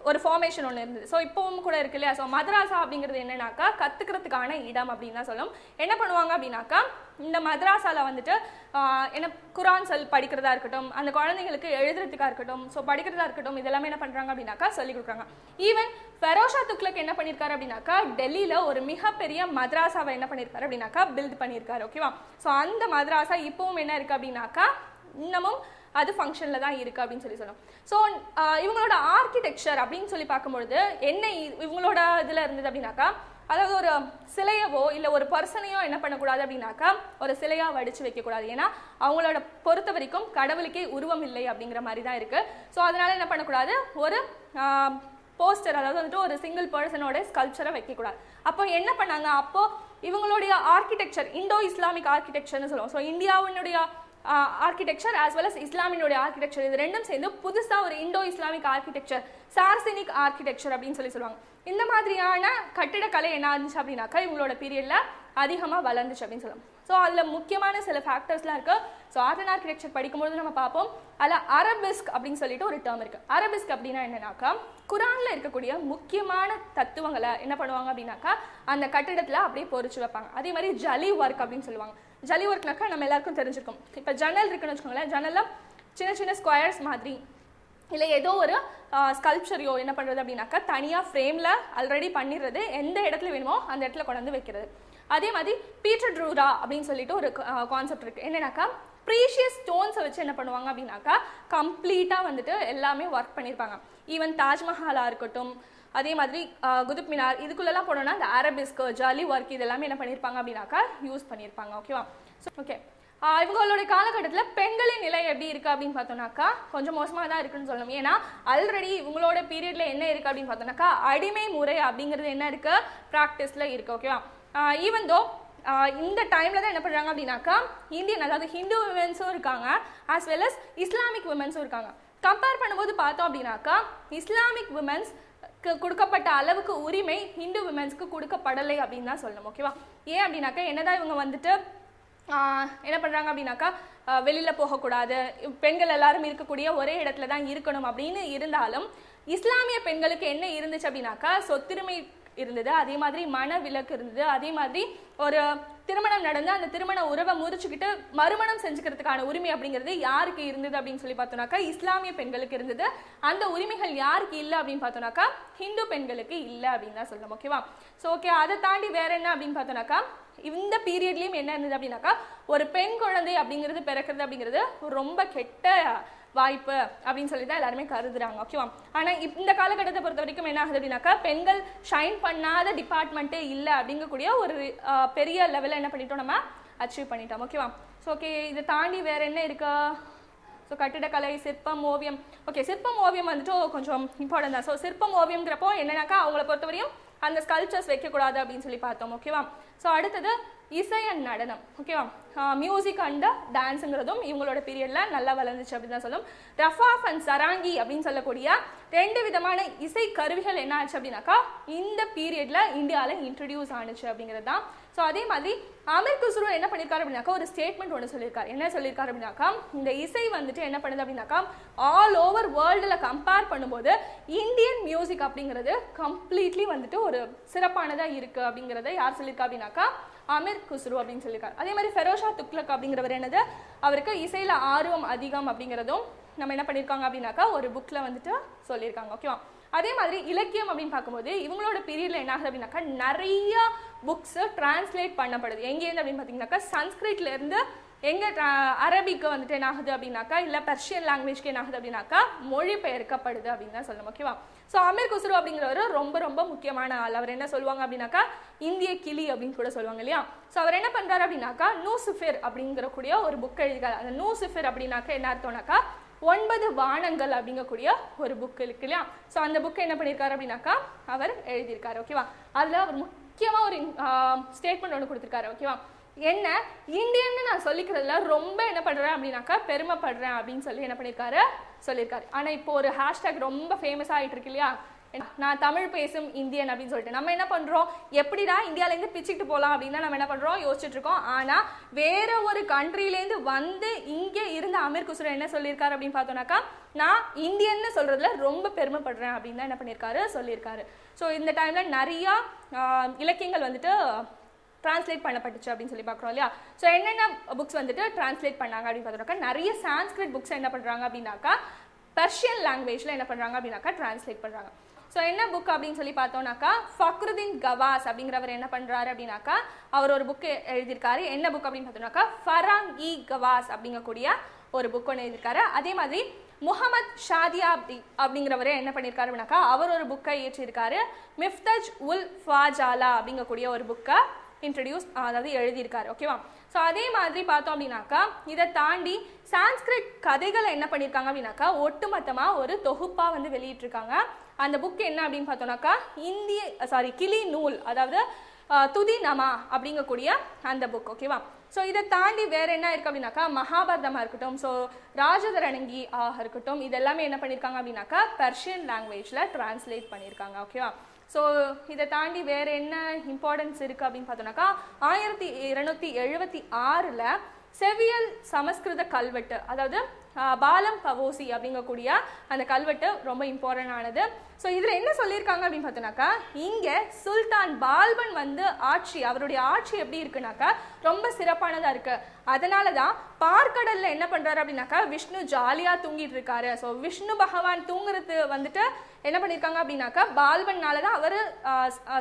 ஒரு ஃபார்மேஷன் ஒன்று இருந்தது. ஸோ இப்போவும் கூட இருக்கு இல்லையா. ஸோ மதராசா அப்படிங்கிறது என்னன்னாக்கா கற்றுக்கிறதுக்கான இடம் அப்படின்னு தான் சொல்லும். என்ன பண்ணுவாங்க அப்படின்னாக்கா இந்த மதராசாவில் வந்துட்டு என்ன குரான் படிக்கிறதா இருக்கட்டும், அந்த குழந்தைங்களுக்கு எழுதுறதுக்காக இருக்கட்டும், ஸோ படிக்கிறதா இருக்கட்டும், இதெல்லாமே என்ன பண்ணுறாங்க அப்படின்னாக்கா சொல்லிக் கொடுக்குறாங்க. ஈவன் ஃபெரோஷா துக்ளக் என்ன பண்ணியிருக்காரு அப்படின்னாக்கா டெல்லியில் ஒரு மிகப்பெரிய மதராசாவை என்ன பண்ணியிருக்காரு அப்படின்னாக்கா பில்ட் பண்ணியிருக்காரு. ஓகேவா, ஸோ அந்த மதராசா இப்போவும் என்ன இருக்குது அப்படின்னாக்கா இன்னமும் அது ஃபங்க்ஷனில் தான் இருக்குது அப்படின்னு சொல்லணும். ஸோ இவங்களோட ஆர்கிடெக்சர் அப்படின்னு சொல்லி பார்க்கும்பொழுது என்ன இவங்களோட இதில் இருந்தது அப்படின்னாக்கா அதாவது ஒரு சிலையவோ இல்லை ஒரு பர்சனையோ என்ன பண்ணக்கூடாது அப்படின்னாக்கா ஒரு சிலையாக வடித்து வைக்கக்கூடாது. ஏன்னா அவங்களோட பொறுத்த வரைக்கும் கடவுளுக்கே உருவம் இல்லை அப்படிங்கிற மாதிரி தான் இருக்குது. ஸோ அதனால் என்ன பண்ணக்கூடாது, ஒரு போஸ்டர், அதாவது வந்துட்டு ஒரு சிங்கிள் பர்சனோட ஸ்கல்ப்சரை வைக்கக்கூடாது. அப்போ என்ன பண்ணாங்க, அப்போது இவங்களுடைய ஆர்கிடெக்சர் இண்டோ இஸ்லாமிக் ஆர்கிடெக்சர்னு சொல்லுவோம். ஸோ இந்தியாவினுடைய ஆர்கிடெக்சர் ஆஸ் வெல் அஸ் இஸ்லாமினுடைய ஆர்கிடெக்சர் இது ரெண்டும் சேர்ந்து புதுசாக ஒரு Indo Islamic architecture, Saracenic architecture அப்படின்னு சொல்லுவாங்க. இந்த மாதிரியான கட்டிடக்கலை என்ன இருந்துச்சு அப்படின்னாக்கா இவங்களோட பீரியடில் அதிகமாக வளர்ந்துச்சு அப்படின்னு சொல்லுவோம். ஸோ அதில் முக்கியமான சில ஃபேக்டர்ஸ்லாம் இருக்குது. ஸோ ஆர்ட் அண்ட் ஆர்கிடெக்சர் படிக்கும்போது நம்ம பார்ப்போம் அதில் அரபிஸ்க் அப்படின்னு சொல்லிட்டு ஒரு டேர்ம் இருக்குது. அரபிஸ்க் அப்படின்னா என்னன்னாக்கா குரானில் இருக்கக்கூடிய முக்கியமான தத்துவங்களை என்ன பண்ணுவாங்க அப்படின்னாக்கா அந்த கட்டிடத்தில் அப்படியே பொறிச்சு வைப்பாங்க. அதே மாதிரி ஜலி ஒர்க் அப்படின்னு சொல்லுவாங்க. ஜலி ஒர்க்னாக்கா நம்ம எல்லாருக்கும் தெரிஞ்சிருக்கும். இப்போ ஜன்னல் இருக்குன்னு வச்சுக்கோங்களேன், ஜன்னலில் சின்ன சின்ன ஸ்கொயர்ஸ் மாதிரி இல்லை ஏதோ ஒரு ஸ்கல்ப்சரையோ என்ன பண்ணுறது அப்படின்னாக்கா தனியாக ஃப்ரேமில் ஆல்ரெடி பண்ணிடுறது, எந்த இடத்துல வேணுமோ அந்த இடத்துல கொண்டு வந்து வைக்கிறது. அதே மாதிரி பீட்டர் ட்ரூரா அப்படின்னு சொல்லிட்டு ஒரு கான்செப்ட் இருக்குது. என்னன்னாக்கா ப்ரீஷியஸ் ஸ்டோன்ஸை வச்சு என்ன பண்ணுவாங்க அப்படின்னாக்கா கம்ப்ளீட்டாக வந்துட்டு எல்லாமே ஒர்க் பண்ணியிருப்பாங்க. ஈவன் தாஜ்மஹாலாக இருக்கட்டும், அதே மாதிரி குதுப் மினார், இதுக்குள்ளெல்லாம் போனோம்னா அந்த அரபிஸ்க், ஜலி ஒர்க் இதெல்லாமே என்ன பண்ணியிருப்பாங்க அப்படின்னாக்கா யூஸ் பண்ணியிருப்பாங்க. ஓகேவா, ஸோ ஓகே இவங்களுடைய காலகட்டத்தில் பெண்களின் நிலை எப்படி இருக்குது அப்படின்னு பார்த்தோம்னாக்கா கொஞ்சம் மோசமாக தான் இருக்குன்னு சொல்லணும். ஏன்னா ஆல்ரெடி இவங்களோட பீரியடில் என்ன இருக்குது அப்படின்னு பார்த்தோம்னாக்கா அடிமை முறை அப்படிங்கிறது என்ன இருக்குது ப்ராக்டிஸில் இருக்குது. ஓகேவா, ஈவன் தோ இந்த டைமில் தான் என்ன பண்ணுறாங்க அப்படின்னாக்கா இந்தியன் அதாவது ஹிந்து விமென்ஸும் இருக்காங்க ஆஸ் வெல் அஸ் இஸ்லாமிக் விமென்ஸும் இருக்காங்க. கம்பேர் பண்ணும்போது பார்த்தோம் அப்படின்னாக்கா இஸ்லாமிக் விமென்ஸ் கொடுக்கப்பட்ட அளவுக்கு உரிமை ஹிந்து விமென்ஸ்க்கு கொடுக்கப்படலை அப்படின்னு தான் சொல்லணும். ஓகேவா, ஏன் அப்படின்னாக்கா என்னதான் இவங்க வந்துட்டு என்ன பண்ணுறாங்க அப்படின்னாக்கா வெளியில் போகக்கூடாது, பெண்கள் எல்லாரும் இருக்கக்கூடிய ஒரே இடத்துல தான் இருக்கணும் அப்படின்னு இருந்தாலும் இஸ்லாமிய பெண்களுக்கு என்ன இருந்துச்சு அப்படின்னாக்கா சொத்துரிமை இருந்தது, அதே மாதிரி மன விலக்கு இருந்தது, அதே மாதிரி ஒரு திருமணம் நடந்து அந்த திருமண உறவை முறிச்சுக்கிட்டு மறுமணம் செஞ்சுக்கிறதுக்கான உரிமை அப்படிங்கிறது யாருக்கு இருந்தது அப்படின்னு சொல்லி பார்த்தோம்னாக்கா இஸ்லாமிய பெண்களுக்கு இருந்தது. அந்த உரிமைகள் யாருக்கு இல்லை அப்படின்னு பார்த்தோம்னாக்கா ஹிந்து பெண்களுக்கு இல்லை அப்படின்னு தான் சொல்லணும். ஓகேவா, ஸோ ஓகே அதை தாண்டி வேற என்ன அப்படின்னு பார்த்தோம்னாக்கா இந்த பீரியட்லேயும் என்ன இருந்தது அப்படின்னாக்கா ஒரு பெண் குழந்தை அப்படிங்கிறது பிறக்கிறது அப்படிங்கிறது ரொம்ப கெட்ட வாய்ப்பு அப்படின்னு சொல்லி தான் எல்லாருமே கருதுறாங்க. ஓகேவா, ஆனால் இந்த காலகட்டத்தை பொறுத்த வரைக்கும் என்ன ஆகுது அப்படின்னாக்கா பெண்கள் ஷைன் பண்ணாத டிபார்ட்மெண்ட்டே இல்லை அப்படிங்கக்கூடிய ஒரு பெரிய லெவலில் என்ன பண்ணிட்டோம், நம்ம அச்சீவ் பண்ணிட்டோம். ஓகேவா, ஸோ ஓகே இதை தாண்டி வேற என்ன இருக்கா, ஸோ கட்டிடக்கலை, சிற்பம், ஓவியம். ஓகே சிற்பம் ஓவியம் வந்துட்டு கொஞ்சம் இம்பார்ட்டன்ட் தான். ஸோ சிற்பம் ஓவியம்ங்கிறப்போ என்னன்னாக்கா அவங்கள பொறுத்தவரையும் அந்த ஸ்கல்ப்சர்ஸ் வைக்கக்கூடாது அப்படின்னு சொல்லி பார்த்தோம். ஓகேவா, ஸோ அடுத்தது இசை அண்ட் நடனம் ஓகேவா மியூசிக் அண்ட் டான்ஸுங்கிறதும் இவங்களோட பீரியட்ல நல்லா வளர்ந்துச்சு அப்படின்னு தான் சொல்லும் ரஃபாஃப் அண்ட் சராங்கி அப்படின்னு சொல்லக்கூடிய 2 விதமான இசை கருவிகள் என்ன ஆச்சு அப்படின்னாக்கா இந்த பீரியட்ல இந்தியாவில் இன்ட்ரடியூஸ் ஆனிச்சு அப்படிங்கிறது தான் ஸோ அதே மாதிரி அமீர் குஸ்ரு என்ன பண்ணியிருக்காரு அப்படின்னாக்கா ஒரு ஸ்டேட்மெண்ட் ஒன்று சொல்லியிருக்காரு என்ன சொல்லியிருக்காரு அப்படின்னாக்கா இந்த இசை வந்துட்டு என்ன பண்ணுது அப்படின்னாக்கா ஆல் ஓவர் வேர்ல்டில் கம்பேர் பண்ணும்போது இந்தியன் மியூசிக் அப்படிங்கிறது கம்ப்ளீட்லி வந்துட்டு ஒரு சிறப்பானதாக இருக்குது அப்படிங்கிறத யார் சொல்லியிருக்கா அப்படின்னாக்கா அமீர் குஸ்ரு அப்படின்னு சொல்லியிருக்காரு அதே மாதிரி ஃபெரோஷா துக்ளக் அப்படிங்கிறவர் என்னது அவருக்கு இசையில் ஆர்வம் அதிகம் அப்படிங்கிறதும் நம்ம என்ன பண்ணியிருக்காங்க அப்படின்னாக்கா ஒரு புக்கில் வந்துட்டு சொல்லியிருக்காங்க ஓகேவா அதே மாதிரி இலக்கியம் அப்படின்னு பார்க்கும்போது இவங்களோட பீரியட்ல என்ன ஆகுது அப்படின்னாக்கா நிறைய புக்ஸ் டிரான்ஸ்லேட் பண்ணப்படுது எங்கேருந்து அப்படின்னு பார்த்தீங்கன்னாக்கா சன்ஸ்கிரிட்ல இருந்து எங்க அரபிக்கு வந்துட்டு என்ன ஆகுது அப்படின்னாக்கா இல்ல பெர்ஷியன் லாங்குவேஜ்க்கு என்ன ஆகுது அப்படின்னாக்கா மொழிபெயர்க்கப்படுது அப்படின்னு தான் சொல்லணும் ஓகேவா ஸோ அமீர் குஸ்ரு அப்படிங்கிறவர் ரொம்ப ரொம்ப முக்கியமான ஆள் அவர் என்ன சொல்லுவாங்க அப்படின்னாக்கா இந்திய கிளி அப்படின்னு கூட சொல்லுவாங்க இல்லையா ஸோ அவர் என்ன பண்றாரு அப்படின்னாக்கா நூசிஃபிர் அப்படிங்கிற ஒரு புக் எழுதிக்காரு அந்த நூசிஃபிர் அப்படின்னாக்கா என்ன அர்த்தம்னாக்கா 9 வானங்கள் அப்படிங்கக்கூடிய ஒரு புக் இருக்கு இல்லையா ஸோ அந்த புக் என்ன பண்ணியிருக்காரு அப்படின்னாக்கா அவர் எழுதியிருக்காரு ஓகேவா அதில் அவர் முக்கியமாக ஒரு ஸ்டேட்மெண்ட் ஒன்று கொடுத்துருக்காரு ஓகேவா என்ன இந்தியன்னு நான் சொல்லிக்கிறதுல ரொம்ப என்ன பண்றேன் அப்படின்னாக்கா பெருமைப்படுறேன் அப்படின்னு சொல்லி என்ன பண்ணியிருக்காரு சொல்லியிருக்காரு ஆனால் இப்போ ஒரு ஹேஷ்டேக் ரொம்ப ஃபேமஸ் ஆகிட்டு இருக்கு இல்லையா நான் தமிழ் பேசும் இந்தியன் அப்படின்னு சொல்லிட்டு நம்ம என்ன பண்றோம் எப்படிடா இந்தியாவிலேருந்து பிச்சுக்கிட்டு போகலாம் அப்படின்னு நம்ம என்ன பண்றோம் யோசிச்சுட்டு இருக்கோம் ஆனா வேற ஒரு கண்ட்ரிலேருந்து வந்து இங்கே இருந்த அமீர் குஸ்ரு என்ன சொல்லியிருக்காரு அப்படின்னு பார்த்தோம்னாக்கா நான் இந்தியன்னு சொல்றதுல ரொம்ப பெருமைப்படுறேன் அப்படின்னு தான் என்ன பண்ணியிருக்காரு சொல்லியிருக்காரு ஸோ இந்த டைம்ல நிறைய இலக்கியங்கள் வந்துட்டு டிரான்ஸ்லேட் பண்ணப்பட்டுச்சு அப்படின்னு சொல்லி பார்க்குறோம் இல்லையா ஸோ என்னென்ன புக்ஸ் வந்துட்டு டிரான்ஸ்லேட் பண்ணாங்க அப்படின்னு பார்த்தோம்னாக்கா நிறைய சான்ஸ்கிரிட் புக்ஸ் என்ன பண்ணுறாங்க அப்படின்னாக்கா பெர்ஷியன் லாங்குவேஜில் என்ன பண்ணுறாங்க அப்படின்னாக்கா டிரான்ஸ்லேட் பண்ணுறாங்க ஸோ என்ன புக் அப்படின்னு சொல்லி பார்த்தோம்னாக்கா ஃபக்ருதீன் கவாஸ் அப்படிங்கிறவர் என்ன பண்ணுறாரு அப்படின்னாக்கா அவர் ஒரு புக்கு எழுதியிருக்காரு என்ன புக் அப்படின்னு பார்த்தோம்னாக்கா ஃபராங்-இ கவாஸ் அப்படிங்கக்கூடிய ஒரு புக் ஒன்று எழுதியிருக்காரு அதே மாதிரி முகமது ஷாதியா அப்படிங்கிறவரே என்ன பண்ணியிருக்காரு அப்படின்னாக்கா அவர் ஒரு புக்கை இயற்றியிருக்காரு மிஃப்தஜ் உல் ஃபாஜாலா அப்படிங்கக்கூடிய ஒரு புக்கை இன்ட்ரடியூஸ் அதாவது எழுதியிருக்காரு ஓகேவா ஸோ அதே மாதிரி பார்த்தோம் அப்படின்னாக்கா இதை தாண்டி சான்ஸ்கிரிட் கதைகளை என்ன பண்ணியிருக்காங்க அப்படின்னாக்கா ஒட்டுமொத்தமாக ஒரு தொகுப்பாக வந்து வெளியிட்டிருக்காங்க அந்த புக் என்ன அப்படின்னு பார்த்தோம்னாக்கா கிளி நூல் அதாவது துதி நமா அப்படிங்கக்கூடிய அந்த புக் ஓகேவா ஸோ இதை தாண்டி வேற என்ன இருக்கு அப்படின்னாக்கா மகாபாரதமாக இருக்கட்டும் ஸோ ராஜதரணங்கி இருக்கட்டும் இது எல்லாமே என்ன பண்ணியிருக்காங்க அப்படின்னாக்கா பெர்ஷியன் லாங்குவேஜில் டிரான்ஸ்லேட் பண்ணியிருக்காங்க ஓகேவா ஸோ இதை தாண்டி வேற என்ன இம்பார்ட்டன்ஸ் இருக்கு அப்படின்னு பார்த்தோம்னாக்கா 1276 செவியல் சமஸ்கிருத கல்வெட்டு அதாவது பாலம் பவோசி அப்படிங்கக்கூடிய அந்த கல்வெட்டு ரொம்ப இம்பார்ட்டன்ட் ஆனது ஸோ இதில் என்ன சொல்லியிருக்காங்க அப்படின்னு பார்த்தோம்னாக்கா இங்கே சுல்தான் பால்பன் வந்து அவருடைய ஆட்சி எப்படி இருக்குனாக்கா ரொம்ப சிறப்பானதாக இருக்கு அதனால தான் பார்க்கடலில் என்ன பண்ணுறாரு அப்படின்னாக்கா விஷ்ணு ஜாலியாக தூங்கிட்டு இருக்காரு ஸோ விஷ்ணு பகவான் தூங்குறது வந்துட்டு என்ன பண்ணியிருக்காங்க அப்படின்னாக்கா பால்பன்னால தான் அவர்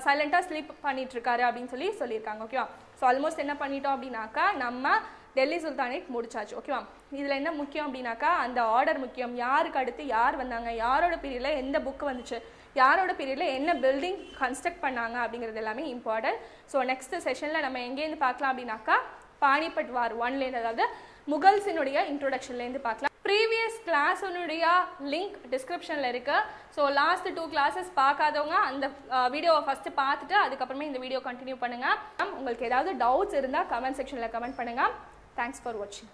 சைலண்டாக ஸ்லீப் பண்ணிட்டு இருக்காரு அப்படின்னு சொல்லியிருக்காங்க ஓகேவா ஸோ ஆல்மோஸ்ட் என்ன பண்ணிட்டோம் அப்படின்னாக்கா நம்ம டெல்லி சுல்தானேட் முடிச்சாச்சு ஓகேவா இதில் என்ன முக்கியம் அப்படின்னாக்கா அந்த ஆர்டர் முக்கியம் யாருக்கு அடுத்து யார் வந்தாங்க யாரோட பீரியடில் எந்த புக்கு வந்துச்சு யாரோட பீரியடில் என்ன பில்டிங் கன்ஸ்ட்ரக்ட் பண்ணாங்க அப்படிங்கிறது எல்லாமே இம்பார்ட்டன்ட் ஸோ நெக்ஸ்ட் செஷனில் நம்ம எங்கேருந்து பார்க்கலாம் அப்படின்னாக்கா பானிபட் வார் 1லேருந்து அதாவது முகல்ஸினுடைய இன்ட்ரோடக்ஷன்லேருந்து பார்க்கலாம் ப்ரீவியஸ் கிளாஸனுடைய லிங்க் டிஸ்கிரிப்ஷனில் இருக்குது ஸோ லாஸ்ட் 2 கிளாஸஸ் பார்க்காதவங்க அந்த வீடியோவை ஃபஸ்ட்டு பார்த்துட்டு அதுக்கப்புறமே இந்த வீடியோ கண்டினியூ பண்ணுங்கள் உங்களுக்கு ஏதாவது டவுட்ஸ் இருந்தால் கமெண்ட் செக்ஷனில் கமெண்ட் பண்ணுங்கள் தேங்க்ஸ் ஃபார் வாட்சிங்